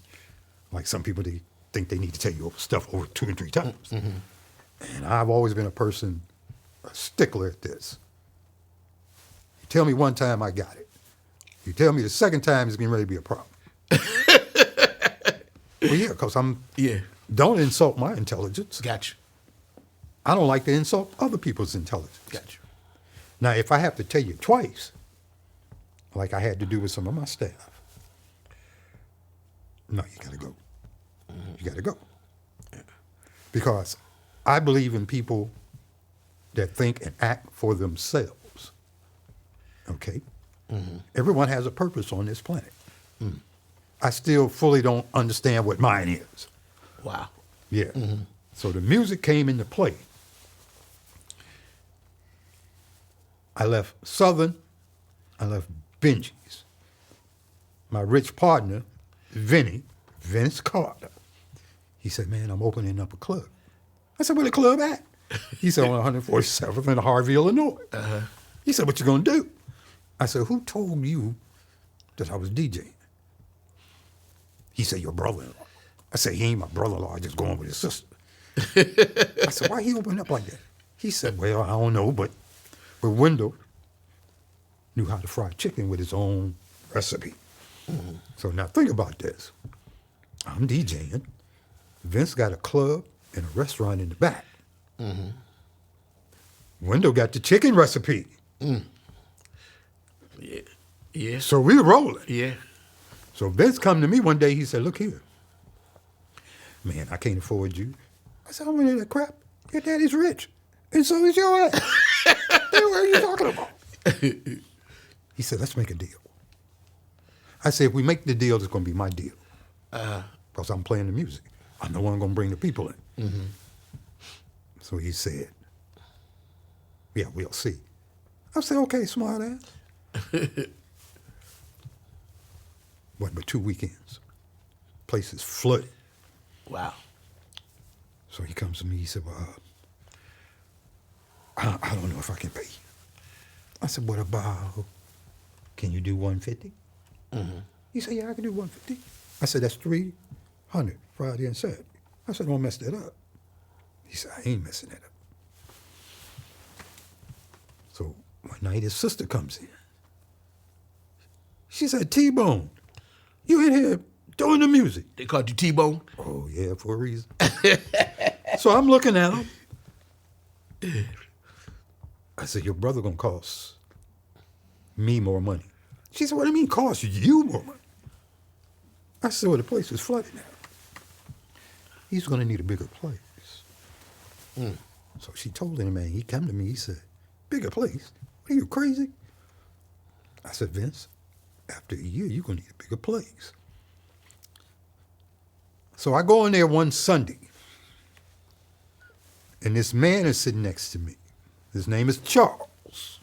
like some people, they think they need to tell you stuff over 2 and 3 times. And I've always been a stickler at this. You tell me one time, I got it. You tell me the second time, it's getting ready to be a problem. Well, yeah, because don't insult my intelligence. Gotcha. I don't like to insult other people's intelligence. Gotcha. Now, if I have to tell you twice, like I had to do with some of my staff, no, you got to go. You got to go. Because I believe in people that think and act for themselves. Okay? Everyone has a purpose on this planet. I still fully don't understand what mine is. Wow. Yeah. So the music came into play. I left Southern. I left Benji's. My rich partner, Vince Carter, he said, "Man, I'm opening up a club." I said, "Where the club at?" He said, "On 147th in Harvey, Illinois." He said, "What you gonna do?" I said, "Who told you that I was DJing?" He said, "Your brother-in-law." I said, "He ain't my brother-in-law. I just going with his sister." I said, "Why he open up like that?" He said, "Well, I don't know, but Wendell knew how to fry chicken with his own recipe." So now think about this. I'm DJing. Vince got a club and a restaurant in the back. Wendell got the chicken recipe. Yeah. So we're rolling. Yeah. So Vince come to me one day, he said, "Look here. Man, I can't afford you. I said, I don't want any of that crap. Your daddy's rich. And so is your ass. What are you talking about? He said, let's make a deal. I said, if we make the deal, it's going to be my deal. Because I'm playing the music. I'm the one going to bring the people in. Mm-hmm. So he said, yeah, we'll see. I said, okay, smart ass. What, but 2 weekends. Place is flooded. Wow. So he comes to me, he said, well, I don't know if I can pay you. I said, what about, can you do 150? Mm-hmm. He said, yeah, I can do 150. I said, that's 300 Friday and Saturday. I said, don't mess that up. He said, I ain't messing that up. So one night his sister comes in. She said, T-Bone, you in here doing the music. They called you T-Bone? Oh, yeah, for a reason. So I'm looking at him. I said, your brother gonna cost me more money. She said, what do you mean cost you more money? I said, well, the place is flooded now. He's gonna need a bigger place. Mm. So she told him, man, he came to me, he said, bigger place? Are you crazy? I said, Vince, after a year, you're gonna need a bigger place. So I go in there one Sunday, and this man is sitting next to me. His name is Charles.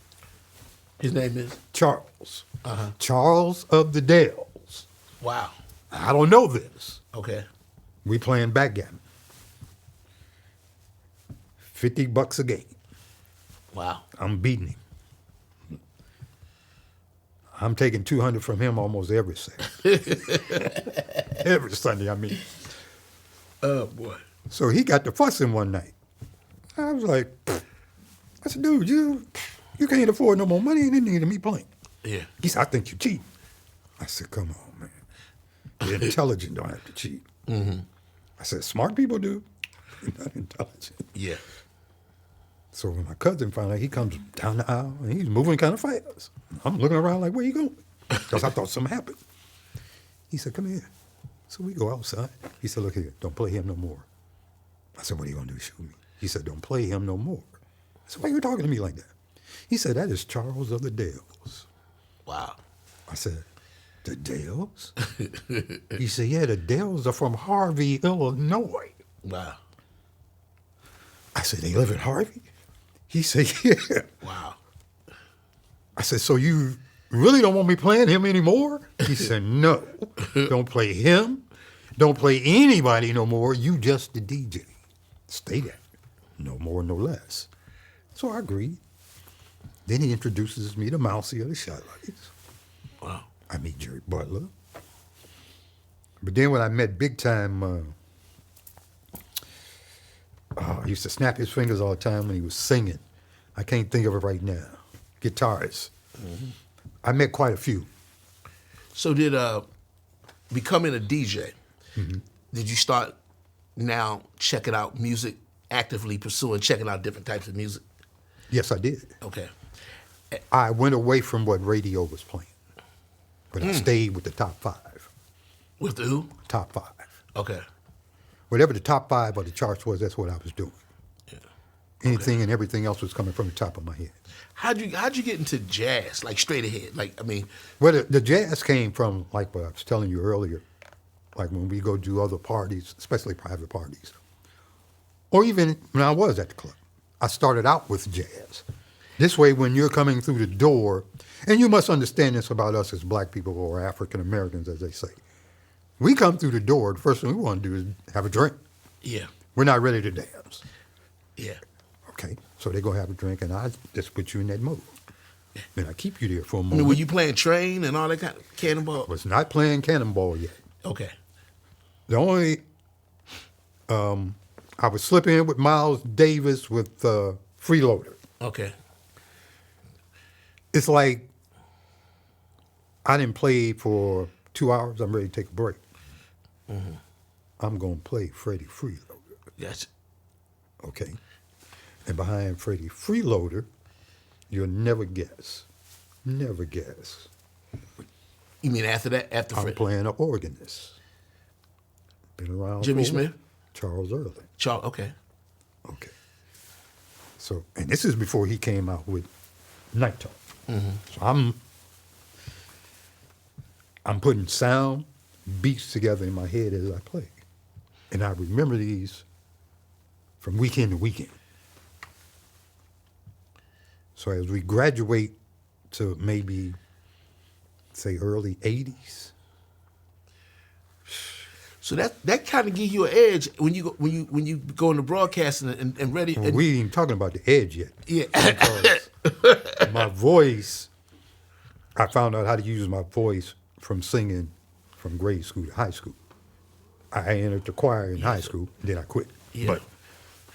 His name is? Charles. Uh-huh. Charles of the Dells. Wow. I don't know this. Okay. We playing backgammon. $50 a game. Wow. I'm beating him. I'm taking 200 from him almost every Saturday. Every Sunday, I mean. Oh, boy. So he got to fussing one night. I was like, I said, dude, you can't afford no more money. You didn't need me playing. Yeah. He said, I think you're cheating. I said, come on, man. The intelligent don't have to cheat. Mm-hmm. I said, smart people do. You're not intelligent. Yeah. So when my cousin found out, he comes down the aisle, and he's moving kind of fast. I'm looking around like, where you going? Because I thought something happened. He said, come here. So we go outside. He said, look here, don't play him no more. I said, what are you going to do, shoot me? He said, don't play him no more. I said, why are you talking to me like that? He said, that is Charles of the Dells. Wow. I said, the Dells? He said, yeah, the Dells are from Harvey, Illinois. Wow. I said, they live in Harvey? He said, yeah. Wow. I said, so you really don't want me playing him anymore? He said, no. Don't play him. Don't play anybody no more. You just the DJ. Stay there. No more, no less. So I agreed. Then he introduces me to Mousy of the Shot Lights. Wow. I meet Jerry Butler. But then when I met big time, I used to snap his fingers all the time when he was singing. I can't think of it right now. Guitarists. Mm-hmm. I met quite a few. So did becoming a DJ, mm-hmm. did you start now checking out music, actively pursuing, checking out different types of music? Yes, I did. Okay. I went away from what radio was playing, but I stayed with the top five. With the who? Top five. Okay. Whatever the top five of the charts was, that's what I was doing. Yeah. Anything and everything else was coming from the top of my head. How'd you get into jazz, like straight ahead? Like, I mean. Well, the jazz came from, like what I was telling you earlier, like when we go do other parties, especially private parties, or even when I was at the club. I started out with jazz. This way, when you're coming through the door, and you must understand this about us as black people or African Americans, as they say. We come through the door, the first thing we want to do is have a drink. Yeah. We're not ready to dance. Yeah. Okay, so they go have a drink, and I just put you in that mode. And I keep you there for a I moment. mean, were you playing Train and all that kind of Cannonball? I was not playing Cannonball yet. Okay. The only, I would slip in with Miles Davis with Freeloader. Okay. It's like I didn't play for 2 hours. I'm ready to take a break. Mm-hmm. I'm going to play Freddie Freeloader. Yes. Okay. And behind Freddie Freeloader, you'll never guess. Never guess. You mean after that? After I'm Fred? playing an organist. Been around. Jimmy for- Smith? Charles Early. Okay. Okay. So, and this is before he came out with Night Talk. So I'm putting sound beats together in my head as I play. And I remember these from weekend to weekend. So as we graduate to maybe, say, early 80s. So that kind of gives you an edge when you go into broadcasting and ready. Well, And, we ain't even talking about the edge yet. yeah. Because my voice, I found out how to use my voice from singing from grade school to high school. I entered the choir in high school, and then I quit. Yeah. But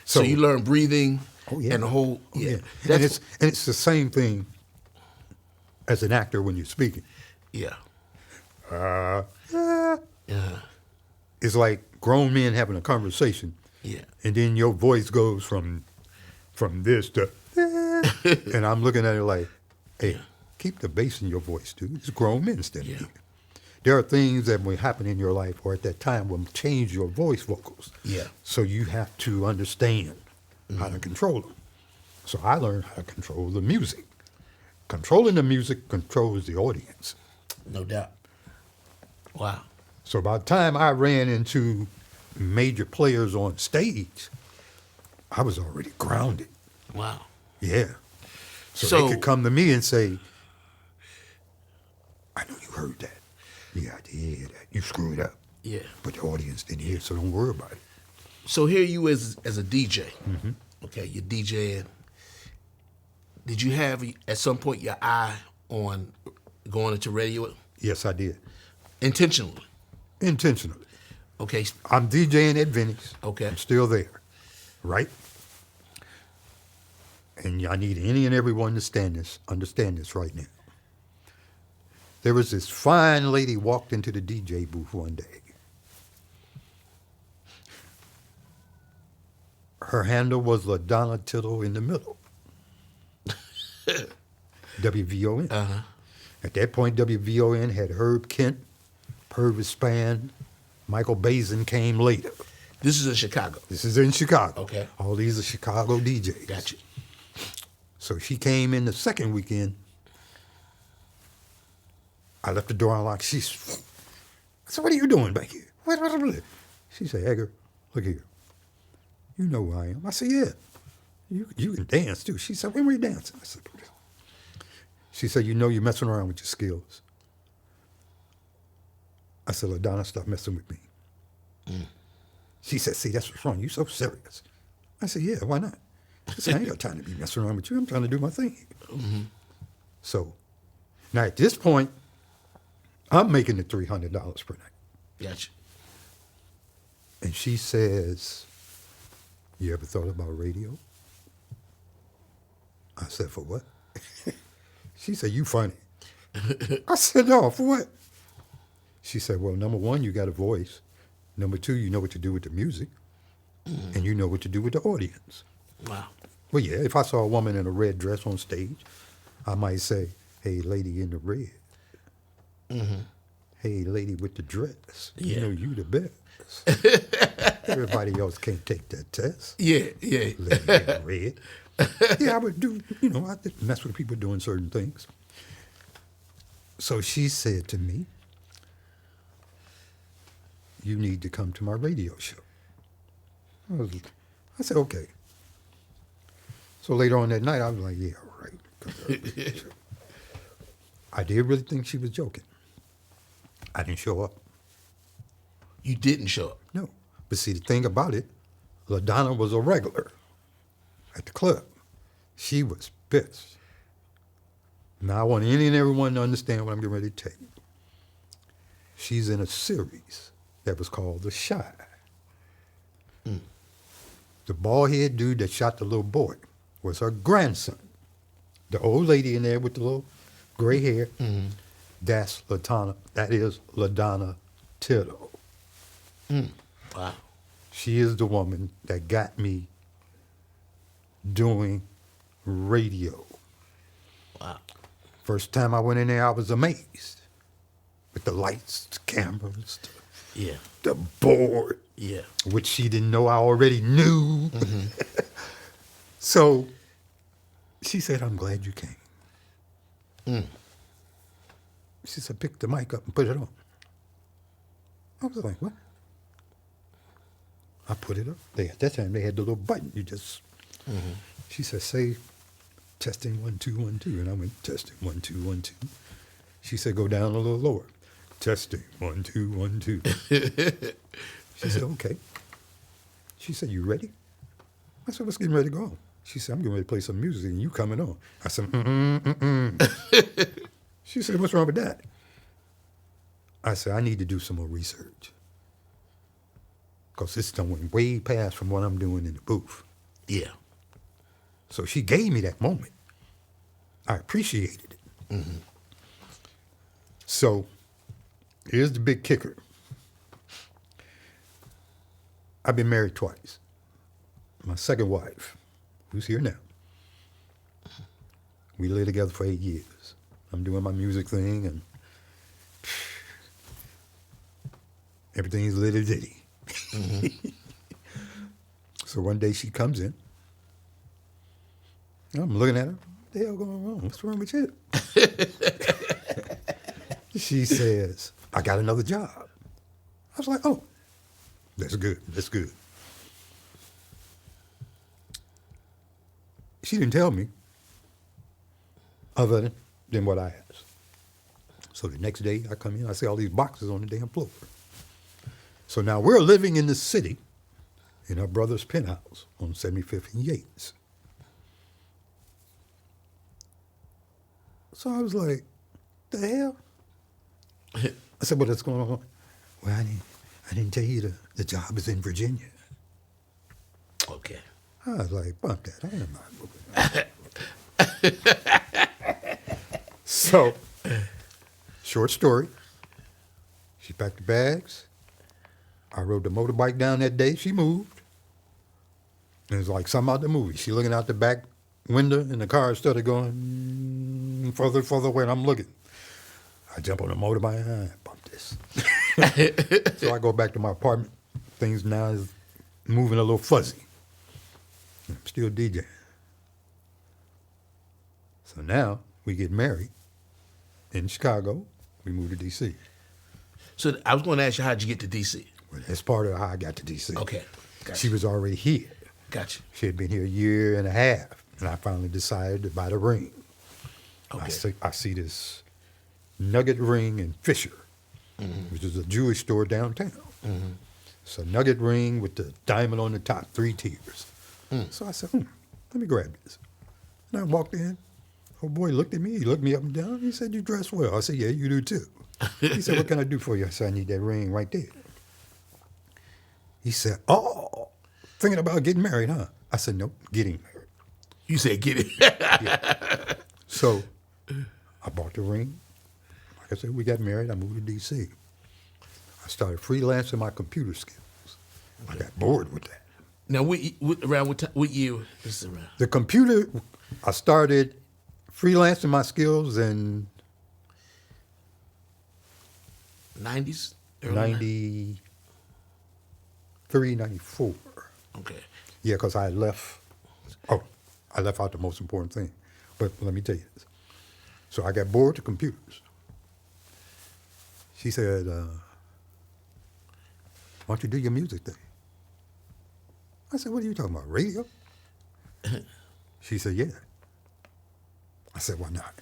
So you learn breathing. Oh yeah. And the whole Oh, yeah. And it's the same thing as an actor when you're speaking. Yeah. Yeah. Yeah. It's like grown men having a conversation. Yeah. And then your voice goes from this to and I'm looking at it like, hey, keep the bass in your voice, dude. It's grown men standing here. There are things that will happen in your life or at that time will change your voice vocals. Yeah. So you have to understand how to control them. So I learned how to control the music. Controlling the music controls the audience. No doubt. Wow. So by the time I ran into major players on stage, I was already grounded. Wow. Yeah. So they could come to me and say, I know you heard that. Yeah, I did hear that. You screwed up. Yeah. But the audience didn't hear, so don't worry about it. So here you as a DJ. Okay, you're DJing. Did you have at some point your eye on going into radio? Yes, I did. Intentionally. Intentionally. Okay. I'm DJing at Vinny's. Okay. I'm still there, right? And I need any and everyone to understand this right now. There was this fine lady walked into the DJ booth one day. Her handle was LaDonna Tittle in the middle. WVON. Uh-huh. At that point, WVON had Herb Kent, Purvis Spann, Michael Bazin came later. This is in Chicago. This is in Chicago. Okay. All these are Chicago DJs. Gotcha. So she came in the second weekend. I left the door unlocked. I said, what are you doing back here? What? She said, Edgar, look here. You know who I am. I said, yeah. You can dance too. She said, when were you dancing? I said, she said, you know you're messing around with your skills. I said, LaDonna, stop messing with me. She said, see, that's what's wrong. You're so serious. I said, yeah, why not? She said, I ain't got time to be messing around with you. I'm trying to do my thing. So now at this point, I'm making the $300 per night. Gotcha. And she says, you ever thought about radio? I said, for what? She said, you funny. I said, no, for what? She said, well, number one, you got a voice. Number two, you know what to do with the music. And you know what to do with the audience. Wow. Well, yeah, if I saw a woman in a red dress on stage, I might say, hey, lady in the red. Hey, lady with the dress. Yeah. You know you the best. Everybody else can't take that test. Yeah. Lady in the red. Yeah, I would do, I just mess with people doing certain things. So she said to me, you need to come to my radio show. I said, okay. So later on that night, I was like, yeah, all right. I did really think she was joking. I didn't show up. You didn't show up. No. But see, the thing about it, LaDonna was a regular at the club. She was pissed. Now, I want any and everyone to understand what I'm getting ready to tell you. She's in a series that was called The Shy. The bald-head dude that shot the little boy was her grandson. The old lady in there with the little gray hair, that's LaDonna. That is LaDonna Tittle. Wow. She is the woman that got me doing radio. Wow. First time I went in there, I was amazed with the lights, the cameras, Yeah. the board. Yeah. which she didn't know I already knew. So she said, I'm glad you came. She said, pick the mic up and put it on. I was like, what? I put it up. At that time, they had the little button. You just, she said, say, testing 1 2 1 2, and I went testing 1 2 1 2. She said, go down a little lower. Testing 1 2 1 2. She said, okay. She said, you ready? I said, what's getting ready to go on? She said, I'm getting ready to play some music and you coming on. I said, She said, what's wrong with that? I said, I need to do some more research. Because this done went way past from what I'm doing in the booth. Yeah. So she gave me that moment. I appreciated it. So here's the big kicker. I've been married twice. My second wife, who's here now, we lived together for 8 years. I'm doing my music thing and everything's little ditty. So one day she comes in. I'm looking at her. What the hell going on? What's wrong with you? She says, I got another job. I was like, oh, that's good. That's good. She didn't tell me other than what I asked. So the next day I come in, I see all these boxes on the damn floor. So now we're living in the city in our brother's penthouse on 75th and Yates. So I was like, the hell? I said, what's going on? Well, I didn't tell you the job is in Virginia. Okay. I was like, bump that. I am not moving. So, short story. She packed the bags. I rode the motorbike down that day. She moved. And it was like something out the movie. She looking out the back window, and the car started going further away, and I'm looking. I jump on the motorbike, and I bump this. So I go back to my apartment. Things now is moving a little fuzzy. I'm still DJing. So now we get married in Chicago. We moved to DC. So I was going to ask you, how'd you get to DC? Well, that's part of how I got to DC. Okay. Gotcha. She was already here. Gotcha. She had been here a year and a half, and I finally decided to buy the ring. Okay. I see this nugget ring in Fisher, which is a Jewish store downtown. It's a nugget ring with the diamond on the top, 3 tiers. So I said, let me grab this. And I walked in. Oh boy looked at me. He looked me up and down. He said, you dress well. I said, yeah, you do too. He said, what can I do for you? I said, I need that ring right there. He said, oh, thinking about getting married, huh? I said, nope, getting married. You said get it. Yeah. So I bought the ring. Like I said, we got married. I moved to D.C. I started freelancing my computer skills. I got bored with that. Now, what year is this around? The computer, I started freelancing my skills in 90s? 93, 94. Okay. Yeah, because I left out the most important thing. But let me tell you this. So I got bored with computers. She said, why don't you do your music thing? I said, what are you talking about, radio? She said, yeah. I said, why not?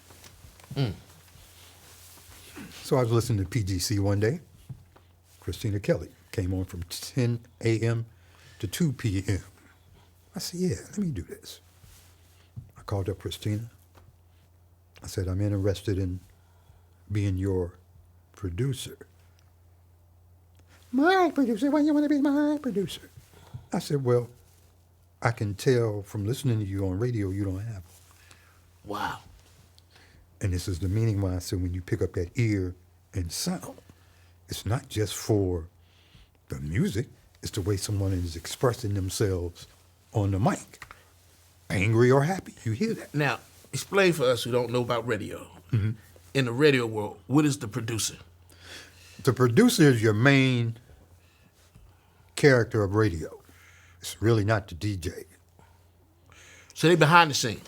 So I was listening to PGC one day. Christina Kelly came on from 10 a.m. to 2 p.m. I said, yeah, let me do this. I called up Christina. I said, I'm interested in being your producer. My producer? Why you want to be my producer? I said, well, I can tell from listening to you on radio you don't have one. Wow. And this is the meaning why I said when you pick up that ear and sound, it's not just for the music, it's the way someone is expressing themselves on the mic. Angry or happy, you hear that. Now, explain for us who don't know about radio. In the radio world, what is the producer? The producer is your main character of radio. It's really not the DJ. So they behind the scene.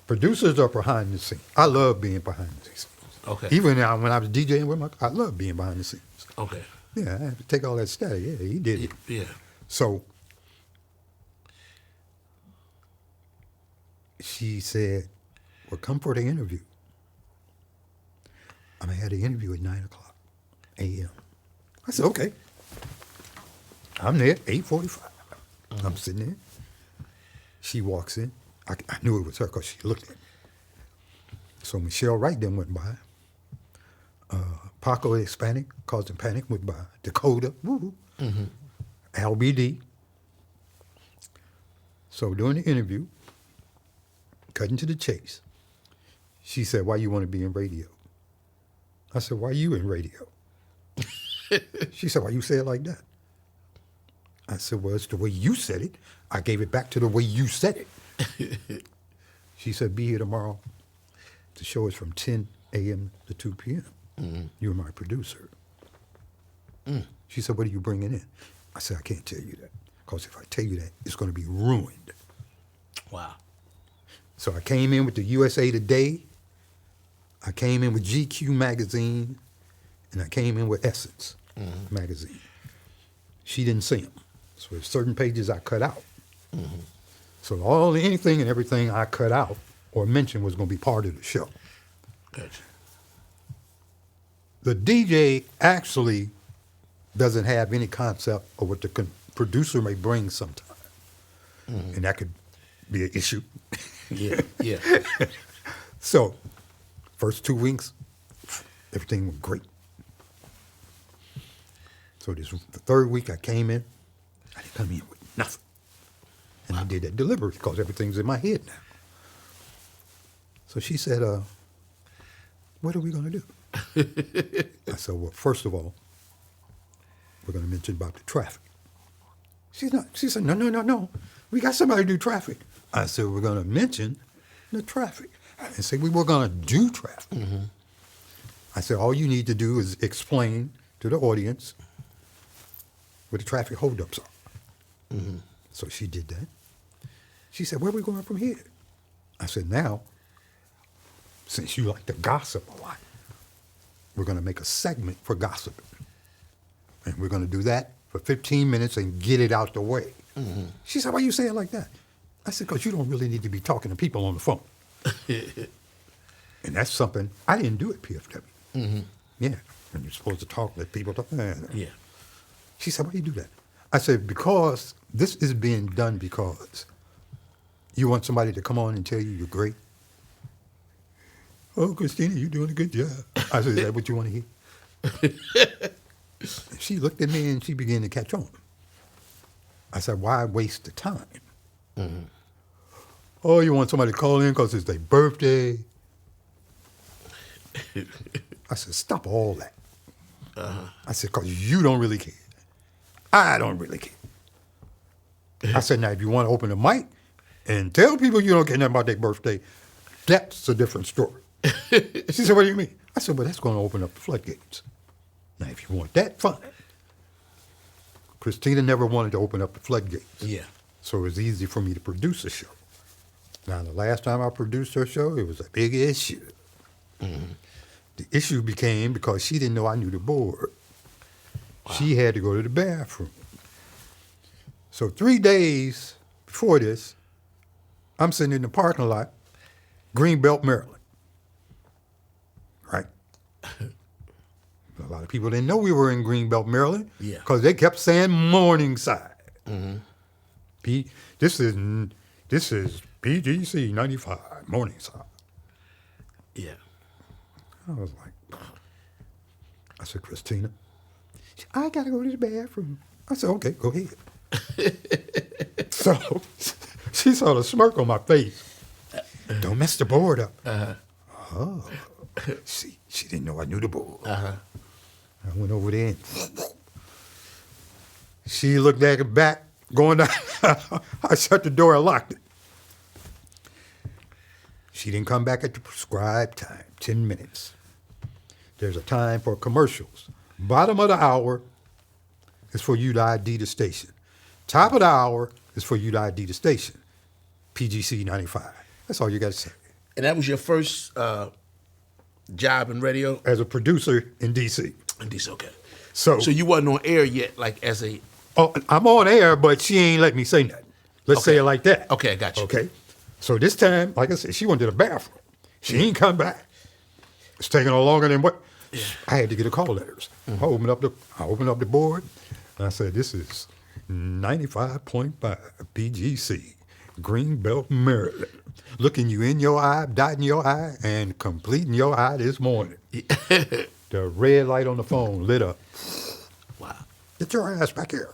Producers are behind the scene. I love being behind the scenes. Okay. Even now, when I was DJing with I love being behind the scenes. Okay. Yeah, I have to take all that static. Yeah, he did it. Yeah. So she said, well, come for the interview. I'm going to have the interview at 9 o'clock a.m. I said, okay. I'm there, 8:45. I'm sitting there. She walks in. I knew it was her because she looked at me. So Michelle Wright then went by. Paco Hispanic, Causing Panic went by. Dakota, woo, LBD. So during the interview, cutting to the chase, she said, why you want to be in radio? I said, why you in radio? She said, why you say it like that? I said, well, it's the way you said it. I gave it back to the way you said it. She said, be here tomorrow. The show is from 10 a.m. to 2 p.m. You're my producer. She said, what are you bringing in? I said, I can't tell you that. Because if I tell you that, it's going to be ruined. Wow. So I came in with the USA Today. I came in with GQ magazine. And I came in with Essence magazine. She didn't see them. So there's certain pages I cut out. So anything and everything I cut out or mentioned was going to be part of the show. Gotcha. The DJ actually doesn't have any concept of what the producer may bring sometime. And that could be an issue. Yeah. So, first 2 weeks, everything went great. So the third week I came in, I didn't come in with nothing. And I did that delivery because everything's in my head now. So she said, what are we going to do? I said, well, first of all, we're going to mention about the traffic. She said, no. We got somebody to do traffic. I said, we're going to mention the traffic. I didn't say we were going to do traffic. I said, all you need to do is explain to the audience what the traffic holdups are. So she did that. She said, where are we going from here? I said, now, since you like to gossip a lot, we're going to make a segment for gossiping. And we're going to do that for 15 minutes and get it out the way. She said, why you say it like that? I said, because you don't really need to be talking to people on the phone. And that's something, I didn't do at PFW. Yeah, and you're supposed to talk, let people talk. Yeah. She said, why do you do that? I said, because this is being done because you want somebody to come on and tell you you're great. Oh, Christina, you're doing a good job. I said, is that what you want to hear? And she looked at me and she began to catch on. I said, why waste the time? Oh, you want somebody to call in because it's their birthday? I said, stop all that. I said, because you don't really care. I don't really care. I said, now, if you want to open the mic and tell people you don't care nothing about their birthday, that's a different story. She said, what do you mean? I said, well, that's going to open up the floodgates. Now, if you want that, fine. Christina never wanted to open up the floodgates. Yeah. So it was easy for me to produce a show. Now, the last time I produced her show, it was a big issue. The issue became because she didn't know I knew the board. Wow. She had to go to the bathroom. So 3 days before this, I'm sitting in the parking lot, Greenbelt, Maryland. Right? A lot of people didn't know we were in Greenbelt, Maryland. Yeah. Because they kept saying Morningside. This is PGC 95, Morningside. Yeah. I was like, I said, Christina, I got to go to the bathroom. I said, okay, go ahead. So she saw the smirk on my face. Don't mess the board up. Oh, she didn't know I knew the board. I went over there and she looked at it back, going down. I shut the door and locked it. She didn't come back at the prescribed time, 10 minutes. There's a time for commercials. Bottom of the hour, is for you to ID the station. Top of the hour is for you to ID the station. PGC 95. That's all you got to say. And that was your first job in radio? As a producer in D.C. In DC, okay. So you wasn't on air yet, like as a... Oh, I'm on air, but she ain't let me say nothing. Let's say it like that. Okay, I got you. Okay. So this time, like I said, she went to the bathroom. She ain't come back. It's taking her longer than what... Yeah. I had to get a call letters. I opened up the board, and I said, this is 95.5 PGC, Greenbelt, Maryland. Looking you in your eye, dotting your I, and completing your I this morning. The red light on the phone lit up. Wow. Get your ass back here.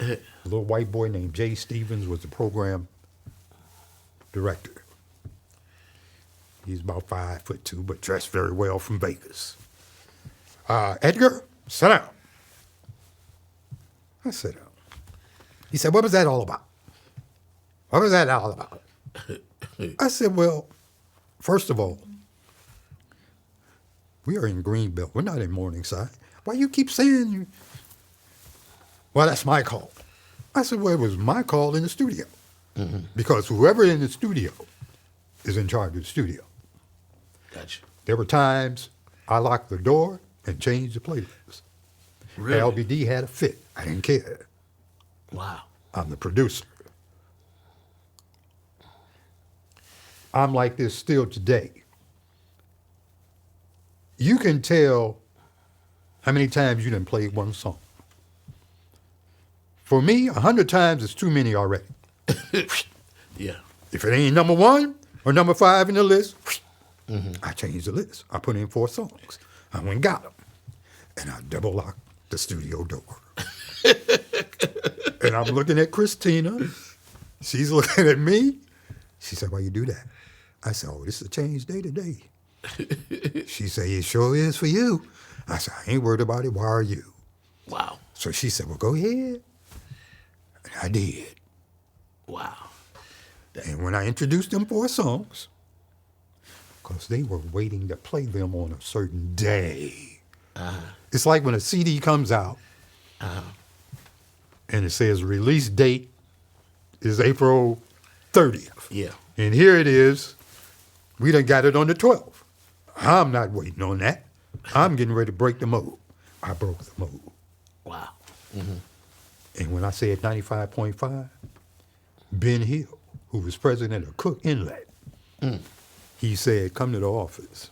A little white boy named Jay Stevens was the program director. He's about 5'2", but dressed very well from Vegas. Edgar, sit down. I sat down. He said, what was that all about? What was that all about? I said, well, first of all, we are in Greenbelt. We're not in Morningside. Why you keep saying you? Well, that's my call. I said, well, it was my call in the studio. Mm-hmm. Because whoever in the studio is in charge of the studio. Gotcha. There were times I locked the door and changed the playlist. Really? LBD had a fit. I didn't care. Wow. I'm the producer. I'm like this still today. You can tell how many times you done played one song. For me, 100 times is too many already. Yeah. If it ain't number 1 or number 5 in the list, I changed the list. I put in 4 songs. I went and got them. And I double locked the studio door. And I'm looking at Christina. She's looking at me. She said, why you do that? I said, oh, this is a change day to day. She said, it sure is for you. I said, I ain't worried about it. Why are you? Wow. So she said, well, go ahead. And I did. Wow. And when I introduced them 4 songs, because they were waiting to play them on a certain day. It's like when a CD comes out and it says release date is April 30th. Yeah. And here it is. We done got it on the 12th. I'm not waiting on that. I'm getting ready to break the mold. I broke the mold. Wow. Mm-hmm. And when I said 95.5, Ben Hill, who was president of Cook Inlet, he said, come to the office.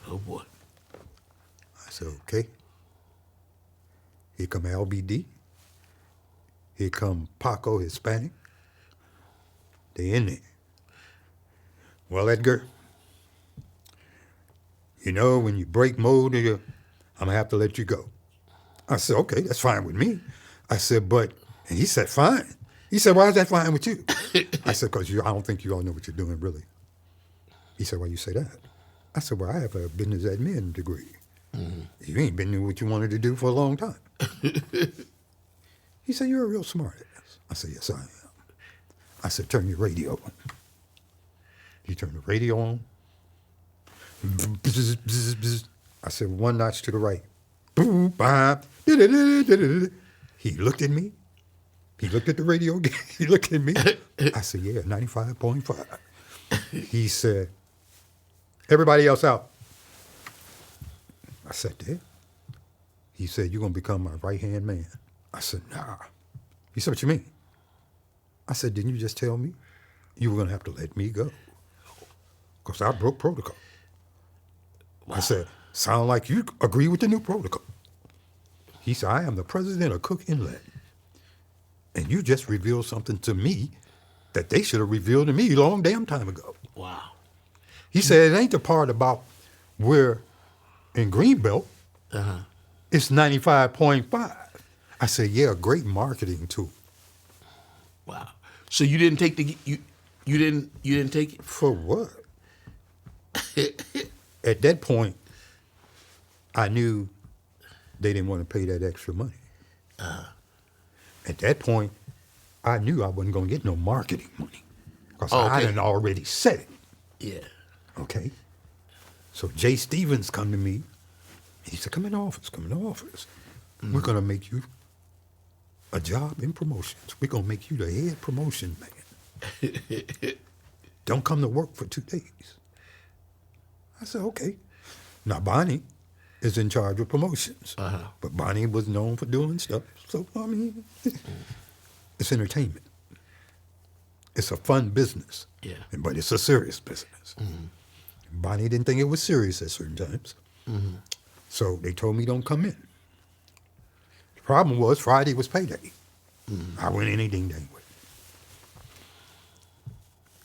Oh, boy. I said, okay. Here come LBD. Here come Paco Hispanic. They in there. Well, Edgar, you know, when you break mode, I'm going to have to let you go. I said, okay, that's fine with me. I said, and he said, fine. He said, why is that fine with you? I said, because I don't think you all know what you're doing, really. He said, why you say that? I said, well, I have a business admin degree. Mm-hmm. You ain't been doing what you wanted to do for a long time. He said, you're a real smart ass. I said, yes, I am. I said, turn your radio on. He turned the radio on. I said, 1 notch to the right. Boom, bop. He looked at me. He looked at the radio again. He looked at me. I said, yeah, 95.5. He said, everybody else out. I sat there. He said, you're going to become my right-hand man. I said, nah. He said, what you mean? I said, didn't you just tell me you were going to have to let me go? Because I broke protocol. Wow. I said, sound like you agree with the new protocol. He said, I am the president of Cook Inlet. And you just revealed something to me that they should have revealed to me a long damn time ago. Wow. He said, it ain't the part about we're in Greenbelt. It's 95.5. I said, yeah, great marketing tool. Wow. So you didn't take you didn't take it? For what? At that point, I knew they didn't want to pay that extra money. At that point, I knew I wasn't going to get no marketing money because I had already said it. Yeah. Okay. So Jay Stevens come to me. He said, come in the office, come in the office. We're going to make you a job in promotions. We're going to make you the head promotion man. Don't come to work for 2 days. I said, okay. Now, Bonnie is in charge of promotions. But Bonnie was known for doing stuff. So, I mean, it's entertainment. It's a fun business. Yeah. But it's a serious business. Bonnie didn't think it was serious at certain times. So they told me don't come in. The problem was Friday was payday. I went in anything that way.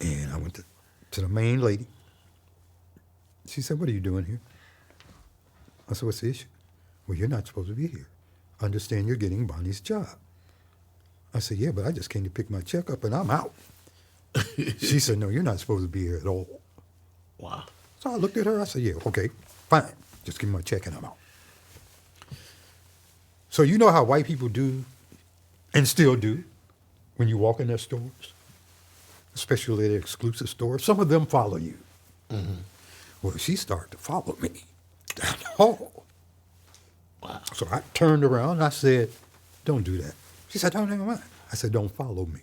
And I went to the main lady. She said, what are you doing here? I said, what's the issue? Well, you're not supposed to be here. I understand you're getting Bonnie's job. I said, yeah, but I just came to pick my check up and I'm out. She said, no, you're not supposed to be here at all. Wow. So I looked at her. I said, yeah, okay, fine. Just give me my check and I'm out. So you know how white people do and still do when you walk in their stores, especially their exclusive stores. Some of them follow you. Well, she started to follow me down the hall. Wow. So I turned around and I said, don't do that. She said, don't, never mind. I said, don't follow me.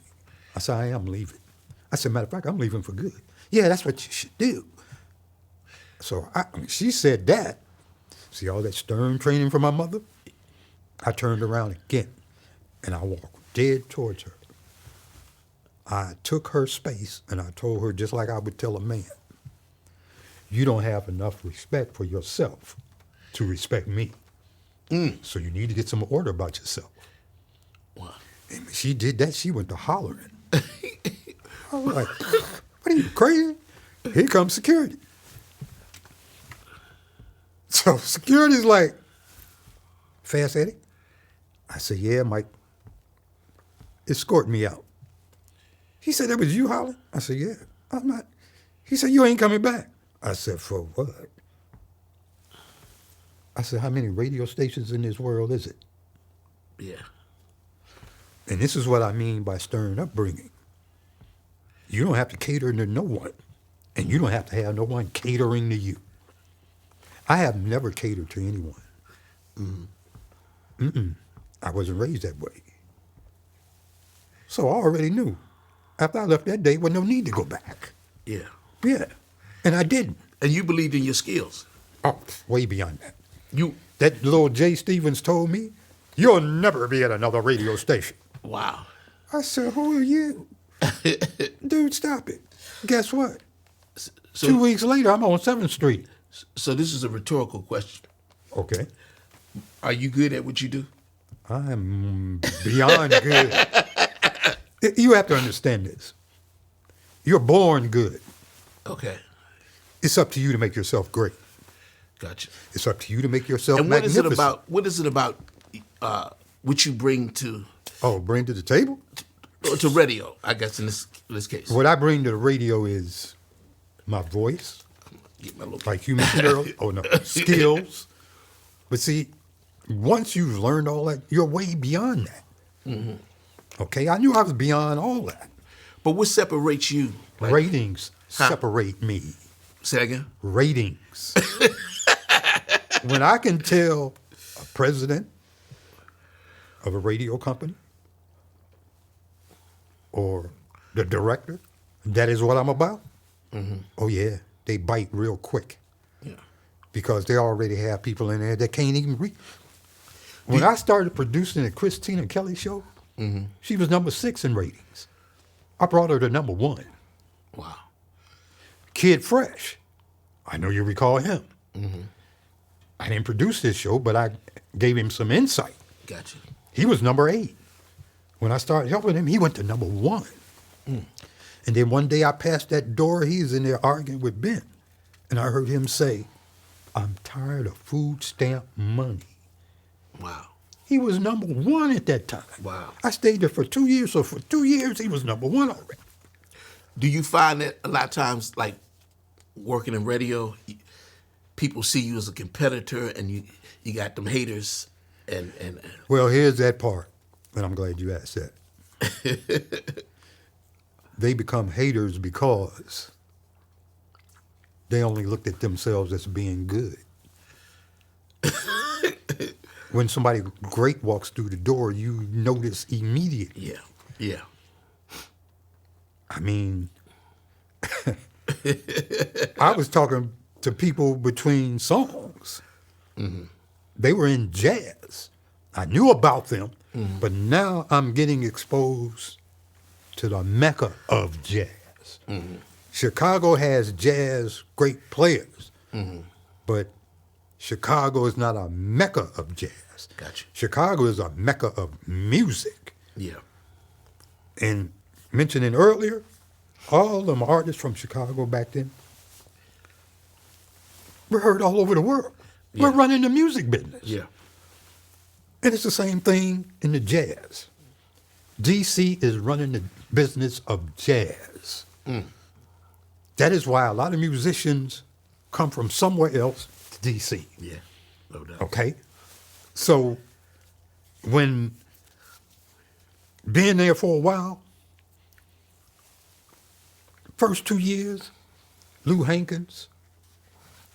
I said, I am leaving. I said, matter of fact, I'm leaving for good. Yeah, that's what you should do. So she said that. See all that stern training from my mother? I turned around again and I walked dead towards her. I took her space and I told her just like I would tell a man, you don't have enough respect for yourself to respect me. So you need to get some order about yourself. Wow. And when she did that, she went to hollering. I was like, what are you, crazy? Here comes security. So security's like, Fast Eddie? I said, yeah, Mike. Escort me out. He said, that was you hollering? I said, yeah, I'm not. He said, you ain't coming back. I said, for what? I said, how many radio stations in this world is it? Yeah. And this is what I mean by stern upbringing. You don't have to cater to no one, and you don't have to have no one catering to you. I have never catered to anyone. I wasn't raised that way. So I already knew. After I left that day, there was no need to go back. Yeah. Yeah, and I didn't. And you believed in your skills. Oh, way beyond that. You. That little Jay Stevens told me, you'll never be at another radio station. Wow. I said, who are you? Dude, stop it. Guess what? So, 2 weeks later, I'm on 7th Street. So this is a rhetorical question. Okay. Are you good at what you do? I'm beyond good. You have to understand this. You're born good. Okay. It's up to you to make yourself great. Gotcha. It's up to you to make yourself And what magnificent. is it about what you bring to Bring to the table? to radio, I guess, in this case? What I bring to the radio is my voice, Get my little like human skills. But see, once you've learned all that, you're way beyond that. Okay, I knew I was beyond all that. But what separates you? Like, Ratings separate me. say again? Ratings. When I can tell a president of a radio company or the director that is what I'm about, oh yeah, they bite real quick. Yeah. Because they already have people in there that can't even read. When I started producing the Christina Kelly show, she was number 6 in ratings. I brought her to number 1. Wow. Kid Fresh, I know you recall him. I didn't produce this show, but I gave him some insight. Gotcha. He was number 8. When I started helping him, he went to number 1. And then one day I passed that door, he's in there arguing with Ben. And I heard him say, I'm tired of food stamp money. Wow. He was number 1 at that time. Wow. I stayed there for 2 years, so for 2 years he was number 1 already. Do you find that a lot of times, like working in radio, people see you as a competitor, and you got them haters, and Well, here's that part, and I'm glad you asked that. They become haters because they only looked at themselves as being good. when somebody great walks through the door, you notice immediately. Yeah. Yeah. I mean, I was talking to people between songs. They were in jazz. I knew about them, but now I'm getting exposed to the mecca of jazz. Chicago has jazz great players, but Chicago is not a mecca of jazz. Gotcha. Chicago is a mecca of music. Yeah. And mentioning earlier, all them artists from Chicago back then were heard all over the world. We're running the music business. Yeah. And it's the same thing in the jazz. DC is running the business of jazz. That is why a lot of musicians come from somewhere else to DC. Yeah. No doubt. Okay? So when being there for a while, first 2 years, Lou Hankins,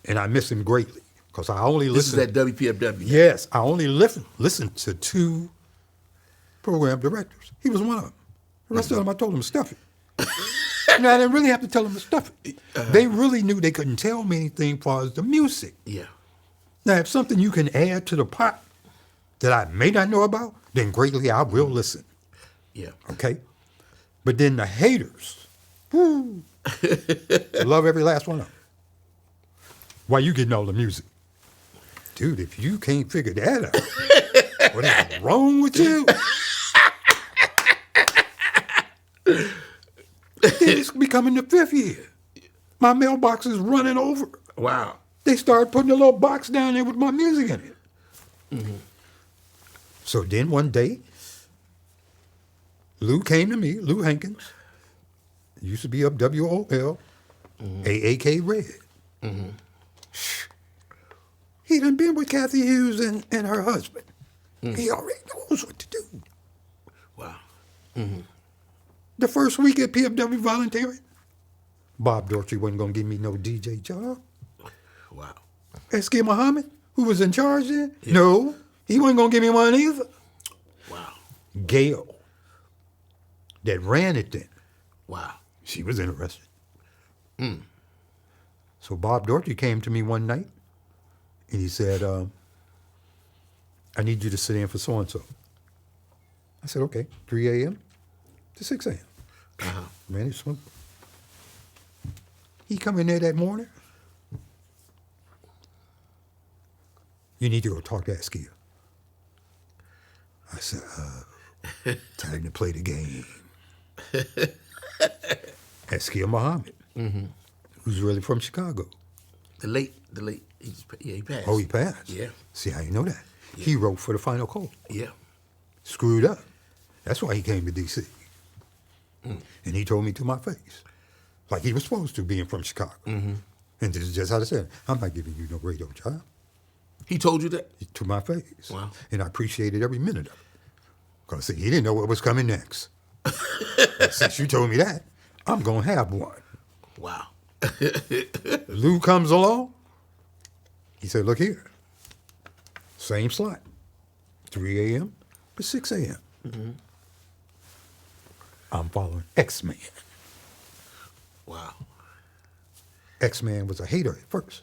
and I miss him greatly because I only This listened. is at WPFW. Yes, I only listened to 2 program directors. He was one of them. The rest of them, I told them to stuff it. I didn't really have to tell them to stuff it. They really knew they couldn't tell me anything as far as the music. Yeah. Now, if something you can add to the pot that I may not know about, then greatly I will listen. Yeah. Okay? But then the haters, woo, love every last one of them. Why you getting all the music? Dude, if you can't figure that out, what is wrong with you? Then it's becoming the 5th year. My mailbox is running over. Wow. They started putting a little box down there with my music in it. So then one day, Lou came to me, Lou Hankins, used to be up WOL, AAK Red. He done been with Kathy Hughes and her husband. He already knows what to do. Wow. The first week at PFW volunteering, Bob Dorsey wasn't going to give me no DJ job. Wow. Eskia Muhammad, who was in charge then, no, he wasn't going to give me one either. Wow. Gail, that ran it then, Wow. she was interested. So Bob Dorsey came to me one night, and he said, I need you to sit in for so-and-so. I said, okay, 3 a.m. to 6 a.m. Man, it's smooth. He come in there that morning. You need to go talk to Eskia. I said, time to play the game. Eskia Muhammad, who's really from Chicago. The late, he passed. Oh, he passed? Yeah. See, I didn't know that. He wrote for the Final Call. Yeah. Screwed up. That's why he came to D.C. And he told me to my face, like he was supposed to, being from Chicago. And this is just how I said, I'm not giving you no radio job. He told you that? To my face. Wow. And I appreciated every minute of it. Because he didn't know what was coming next. Since you told me that, I'm going to have one. Wow. Lou comes along. He said, look here. Same slot. 3 a.m. to 6 a.m. I'm following X-Man. Wow. X-Man was a hater at first.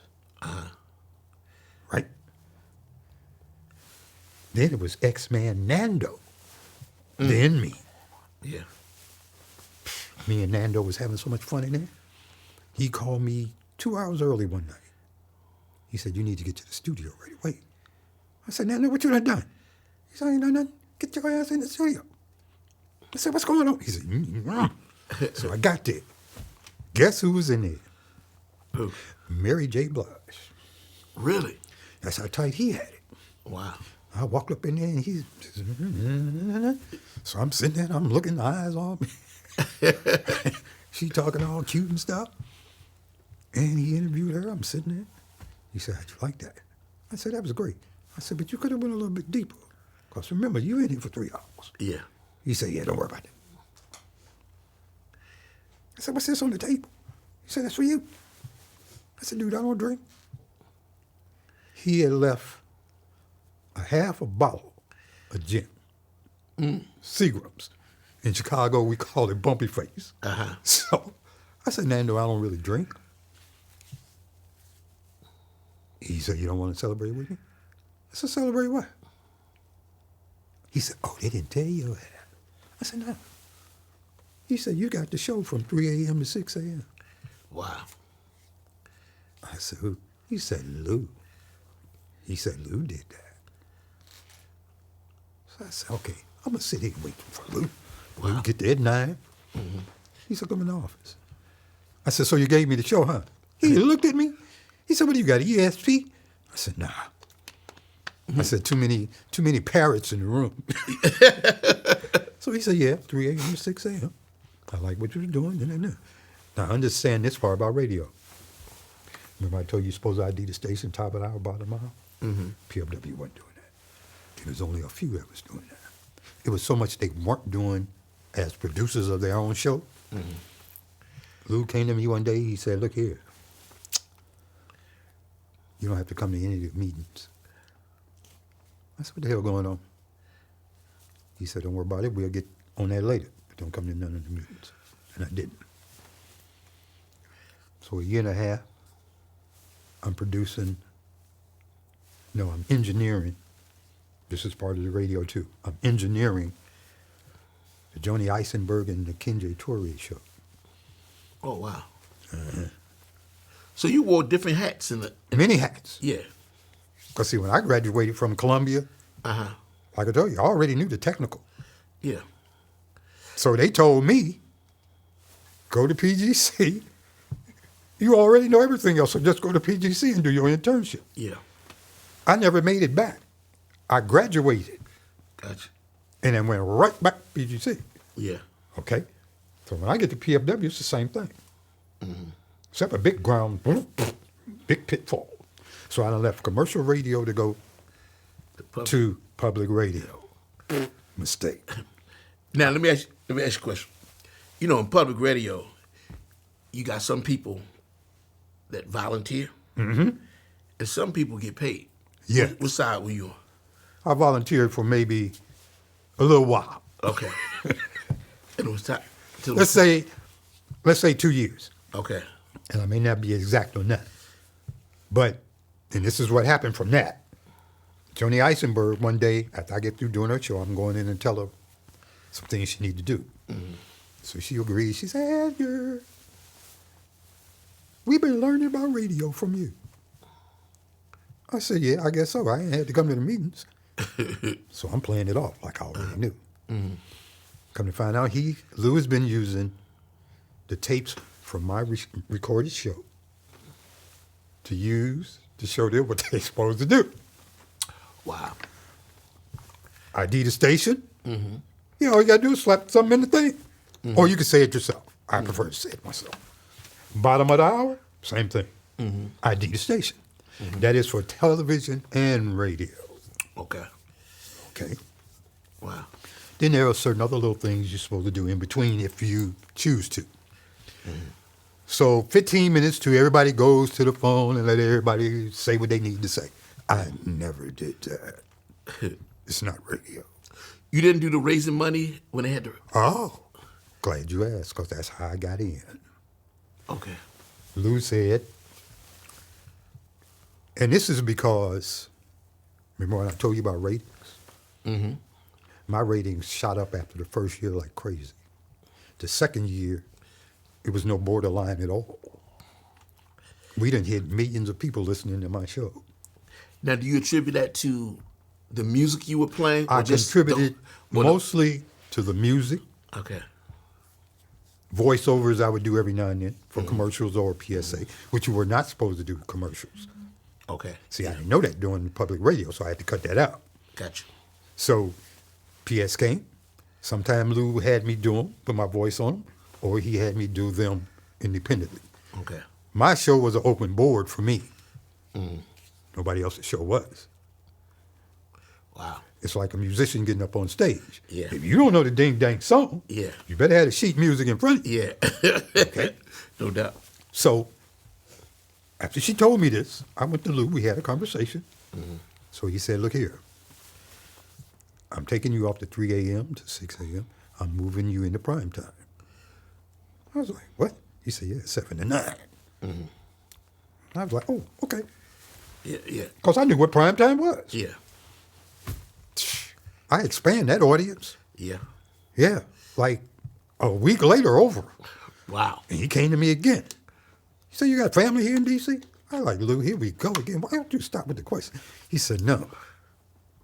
Right? Then it was X-Man Nando. Then me. Yeah. Me and Nando was having so much fun in there. He called me 2 hours early one night. He said, you need to get to the studio right away. I said, Nando, what you done? He said, I ain't done nothing. Get your ass in the studio. I said, what's going on? He said, So I got there. Guess who was in there? Who? Mary J. Blige. Really? That's how tight he had it. Wow. I walked up in there and he's, so I'm sitting there and I'm looking, the eyes on me. She talking all cute and stuff. And he interviewed her. I'm sitting there. He said, how'd you like that? I said, that was great. I said, but you could have went a little bit deeper. Because remember, you in here for 3 hours. Yeah. He said, yeah, don't worry about that. I said, what's this on the table? He said, that's for you. I said, dude, I don't drink. He had left a half a bottle of gin, Seagram's. In Chicago, we call it bumpy face. Uh-huh. So I said, Nando, I don't really drink. He said, you don't want to celebrate with me? I said, celebrate what? He said, oh, they didn't tell you that. I said, no. He said, you got the show from 3 a.m. to 6 a.m. Wow. I said, who? He said, Lou. He said, Lou did that. So I said, okay, I'm going to sit here and wait for Lou. Wow. Lou get there at 9. He said, come in the office. I said, so you gave me the show, huh? He looked at me. He said, what do you got, ESP? I said, nah. I said, too many parrots in the room. So he said, yeah, 3 a.m. to 6 a.m. I like what you were doing. Now, understand this part about radio. Remember I told you you're supposed to ID the station, top of the hour, bottom of the hour? PFW wasn't doing that. There was only a few that was doing that. It was so much they weren't doing as producers of their own show. Lou came to me one day, he said, look here. You don't have to come to any of the meetings. I said, what the hell going on? He said, don't worry about it. We'll get on that later. But don't come to none of the meetings. And I didn't. So a year and a half, I'm engineering. This is part of the radio too. I'm engineering the Joni Eisenberg and the Kenji Torre show. Oh, wow. So you wore different hats in the... Many hats. Yeah. Because see, when I graduated from Columbia, Uh-huh. like I told you, I already knew the technical. Yeah. So they told me, go to PGC. You already know everything else, so just go to PGC and do your internship. Yeah. I never made it back. I graduated Gotcha. and then went right back to PGC. Yeah. Okay? So when I get to PFW, it's the same thing. Except a big ground, big pitfall. So I done left commercial radio to go to public radio. Mistake. Now let me ask you a question. You know, in public radio, you got some people that volunteer, and some people get paid. Yeah. What side were you on? I volunteered for maybe a little while. Okay. And it was time. Let's say 2 years. Okay. And I may not be exact on that. But, and this is what happened from that. Joni Eisenberg, one day, after I get through doing her show, I'm going in and tell her some things she need to do. So she agreed. She said, Edgar, we've been learning about radio from you. I said, yeah, I guess so. I ain't had to come to the meetings. So I'm playing it off like I already knew. Come to find out, Lou has been using the tapes from my recorded show to use to show them what they're supposed to do. Wow. ID the station. You know, all you got to do is slap something in the thing. Or you can say it yourself. I prefer to say it myself. Bottom of the hour, same thing. ID the station. That is for television and radio. Okay. Okay. Wow. Then there are certain other little things you're supposed to do in between if you choose to. So 15 minutes to everybody goes to the phone and let everybody say what they need to say. I never did that. It's not radio. You didn't do the raising money when they had to... Oh, glad you asked, because that's how I got in. Okay. Lou said, and this is because, remember when I told you about ratings? My ratings shot up after the first year like crazy. The second year, it was no borderline at all. We done hit millions of people listening to my show. Now, do you attribute that to the music you were playing? I contributed mostly to the music. Okay. Voiceovers I would do every now and then for commercials or PSA, which you were not supposed to do commercials. Okay. See, I didn't know that doing public radio, so I had to cut that out. Gotcha. So PS came. Sometime Lou had me do them, put my voice on them, or he had me do them independently. Okay. My show was an open board for me. Nobody else's show was. Wow. It's like a musician getting up on stage. Yeah. If you don't know the ding-dang song, Yeah. you better have the sheet music in front of you. Yeah. Okay. No doubt. So after she told me this, I went to Lou. We had a conversation. So he said, look here, I'm taking you off to 3 a.m. to 6 a.m. I'm moving you into prime time. I was like, what? He said, yeah, 7 to 9. I was like, oh, okay. Yeah. Because I knew what prime time was. Yeah. I expand that audience. Yeah. Yeah. Like a week later over. Wow. And he came to me again. He said, you got family here in D.C.? I was like, Lou, here we go again. Why don't you stop with the question? He said, no.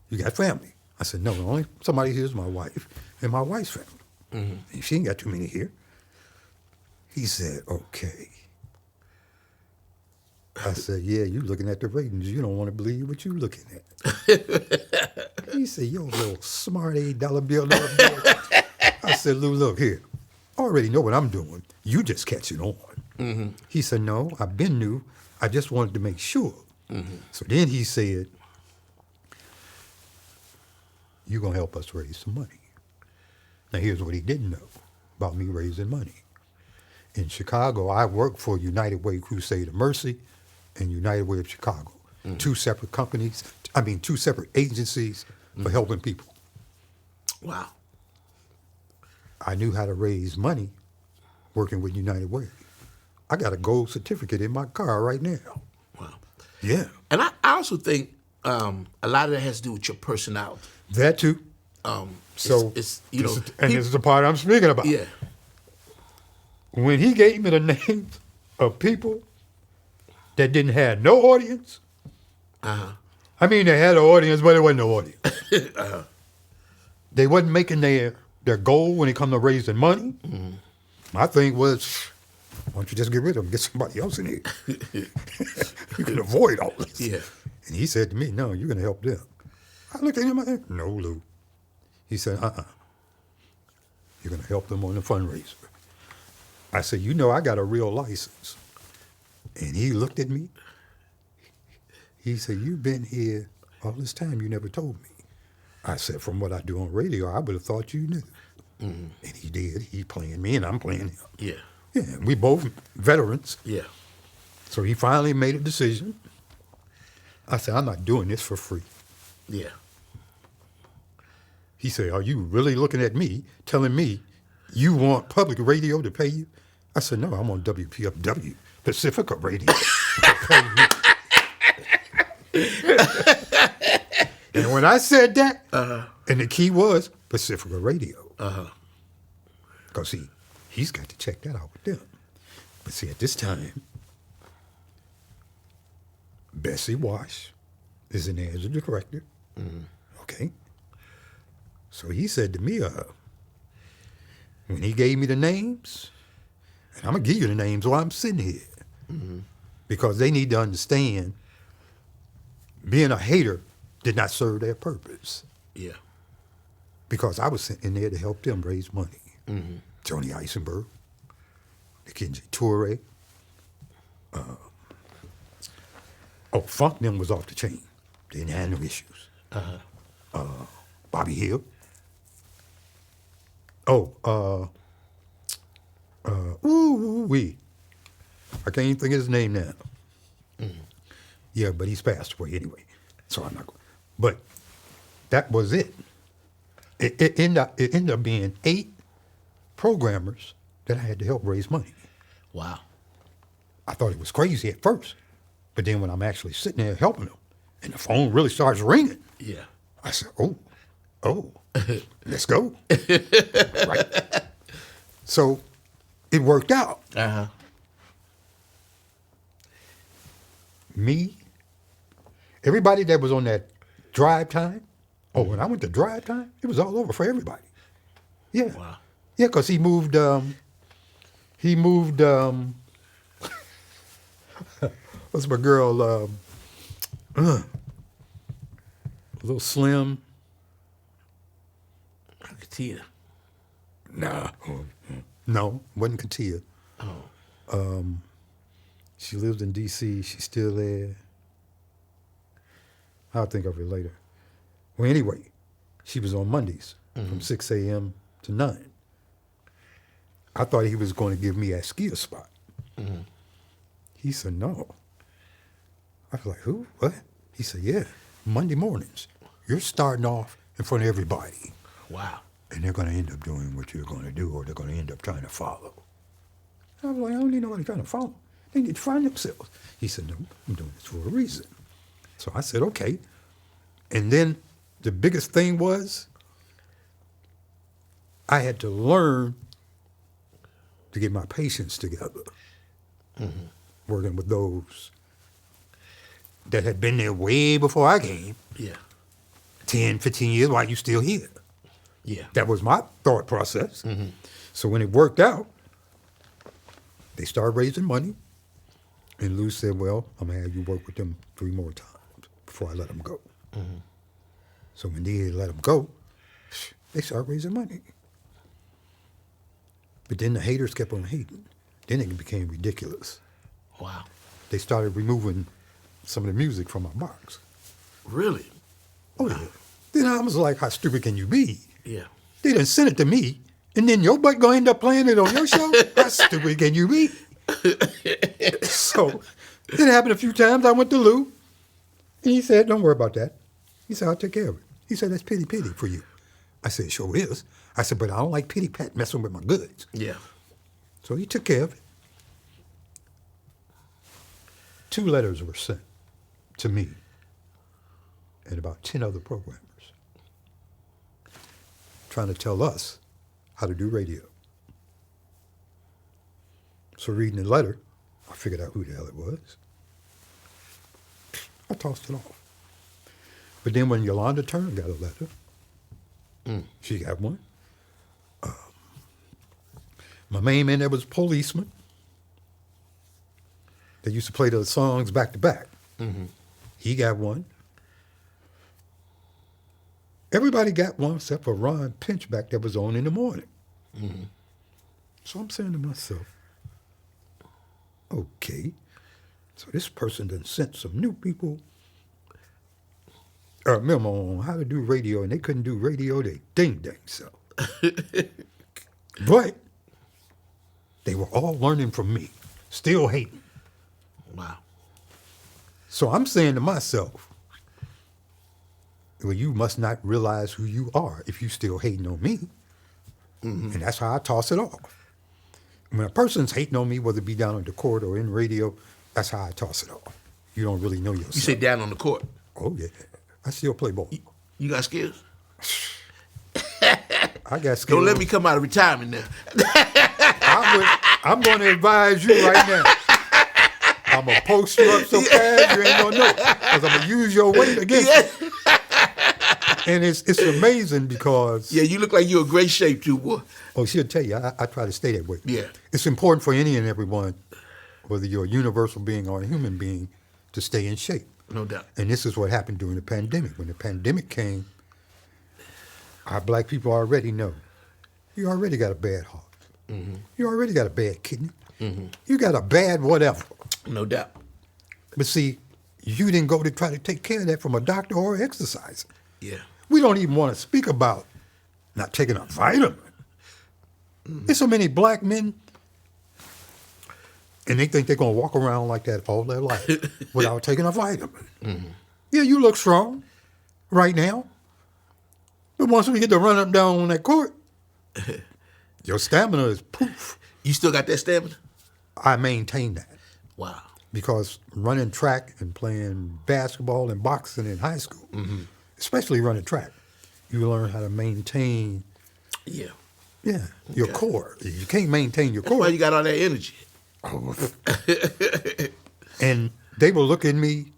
You got family? I said, no, the only somebody here is my wife and my wife's family. And she ain't got too many here. He said, okay. I said, yeah, you looking at the ratings. You don't want to believe what you looking at. He said, yo, little smart $8 bill. I said, Lou, look here. I already know what I'm doing. You just catch it on. He said, no, I've been new. I just wanted to make sure. So then he said, you're going to help us raise some money. Now, here's what he didn't know about me raising money. In Chicago, I worked for United Way Crusade of Mercy and United Way of Chicago. Two separate companies, two separate agencies for helping people. Wow. I knew how to raise money working with United Way. I got a gold certificate in my car right now. Wow. Yeah. And I also think a lot of that has to do with your personality. That too. So, it's this is the part I'm speaking about. Yeah. When he gave me the names of people that didn't have no audience, I mean, they had an audience, but there wasn't no audience. They wasn't making their goal when it come to raising money. My thing was, why don't you just get rid of them, get somebody else in here? You can avoid all this. Yeah. And he said to me, no, you're going to help them. I looked at him, I said, no, Lou. He said, you're going to help them on the fundraiser. I said, you know, I got a real license. And he looked at me. He said, you've been here all this time. You never told me. I said, from what I do on radio, I would have thought you knew. And he did. He playing me and I'm playing him. Yeah. Yeah, and we both veterans. Yeah. So he finally made a decision. I said, I'm not doing this for free. Yeah. He said, are you really looking at me, telling me you want public radio to pay you? I said, no, I'm on WPFW, Pacifica Radio. to pay me. And when I said that, and the key was Pacifica Radio. Because, see, he's got to check that out with them. But see, at this time, Bessie Wash is in there as a director. Okay? So he said to me, when he gave me the names, and I'm going to give you the names while I'm sitting here, because they need to understand being a hater did not serve their purpose. Yeah. Because I was sitting there to help them raise money. Johnny Eisenberg, Dickenzie Toure. Funk them was off the chain. They didn't have no issues. Bobby Hill. I can't even think of his name now. Yeah, but he's passed away anyway. So I'm not going. But that was it. It ended up being 8 programmers that I had to help raise money. Wow. I thought it was crazy at first. But then when I'm actually sitting there helping them, and the phone really starts ringing, Yeah. I said, oh, let's go. Right. So it worked out. Me, everybody that was on that drive time, when I went to drive time, it was all over for everybody. Yeah. Wow. Yeah, because he moved, what's my girl, a little slim. Katia. Nah. No, wasn't Katia. She lives in D.C. She's still there. I'll think of it later. Well, anyway, she was on Mondays from 6 a.m. to 9. I thought he was going to give me a skier spot. He said, no. I was like, who? What? He said, yeah, Monday mornings. You're starting off in front of everybody. Wow. And they're going to end up doing what you're going to do, or they're going to end up trying to follow. And I was like, I don't need nobody trying to follow. They need to find themselves. He said, no, I'm doing this for a reason. So I said, okay. And then the biggest thing was I had to learn to get my patience together, working with those that had been there way before I came. Yeah. 10, 15 years, why you still here? Yeah. That was my thought process. So when it worked out, they started raising money. And Lou said, well, I'm going to have you work with them 3 more times before I let them go. So when they let them go, they started raising money. But then the haters kept on hating. Then it became ridiculous. Wow. They started removing some of the music from my box. Really? Oh, yeah. Then I was like, how stupid can you be? Yeah. They done sent it to me, and then your butt gonna end up playing it on your show? How stupid can you be? So it happened a few times. I went to Lou, and he said, don't worry about that. He said, I'll take care of it. He said, that's pity for you. I said, sure is. I said, but I don't like pity pat messing with my goods. Yeah. So he took care of it. 2 letters were sent to me and about 10 other programmers trying to tell us how to do radio. So reading the letter, I figured out who the hell it was. I tossed it off. But then when Yolanda Turner got a letter, she got one. My main man there was a policeman. They used to play those songs back to back. He got one. Everybody got one except for Ron Pinchback that was on in the morning. So I'm saying to myself, okay, so this person done sent some new people a memo on how to do radio, and they couldn't do radio, they ding so. But they were all learning from me, still hating. Wow. So I'm saying to myself, well, you must not realize who you are if you still hating on me. And that's how I toss it off. When a person's hating on me, whether it be down on the court or in radio, that's how I toss it off. You don't really know yourself. You say down on the court. Oh, yeah. I still play ball. You got skills? I got skills. Don't let me come out of retirement now. I'm going to advise you right now. I'm going to post you up so fast you ain't going to know. Because I'm going to use your weight against you. And it's amazing because... Yeah, you look like you're in great shape too, boy. Oh, she'll tell you. I try to stay that way. Yeah. It's important for any and everyone, whether you're a universal being or a human being, to stay in shape. No doubt. And this is what happened during the pandemic. When the pandemic came, our black people already know. You already got a bad heart. You already got a bad kidney. You got a bad whatever. No doubt. But see, you didn't go to try to take care of that from a doctor or exercise. Yeah. We don't even want to speak about not taking a vitamin. There's so many black men, and they think they're going to walk around like that all their life without taking a vitamin. Yeah, you look strong right now. But once we get to run up down on that court, your stamina is poof. You still got that stamina? I maintain that. Wow. Because running track and playing basketball and boxing in high school, especially running track, you learn how to maintain Yeah. your core. You can't maintain your core. That's why you got all that energy. And they will look at me.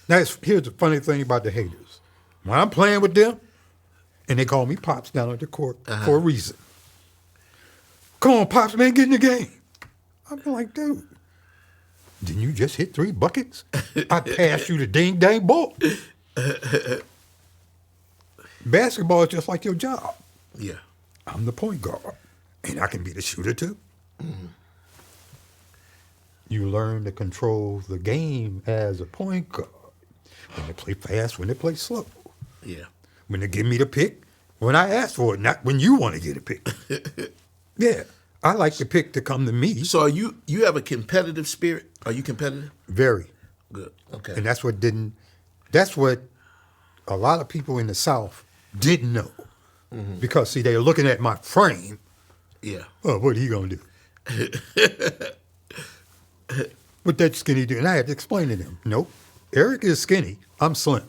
Here's the funny thing about the haters. When I'm playing with them, and they call me Pops down at the court for a reason. Come on, Pops, man, get in the game. I'm like, dude, didn't you just hit 3 buckets? I passed you the ding-dang ball. Basketball is just like your job. Yeah. I'm the point guard, and I can be the shooter too. You learn to control the game as a point guard. When they play fast, when they play slow. Yeah. When they give me the pick, when I ask for it, not when you want to get a pick. Yeah, I like the pick to come to me. So you have a competitive spirit? Are you competitive? Very. Good. Okay. And that's what a lot of people in the South didn't know. Because, see, they're looking at my frame. Yeah. Oh, what are you going to do? What that skinny do? And I had to explain to them, nope, Eric is skinny. I'm slim.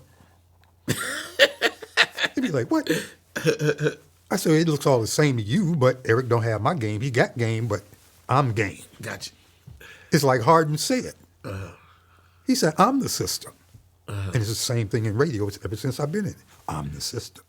They'd be like, what? I said, it looks all the same to you, but Eric don't have my game. He got game, but I'm game. Gotcha. It's like Harden said. He said, I'm the system. And it's the same thing in radio ever since I've been in it. I'm the system.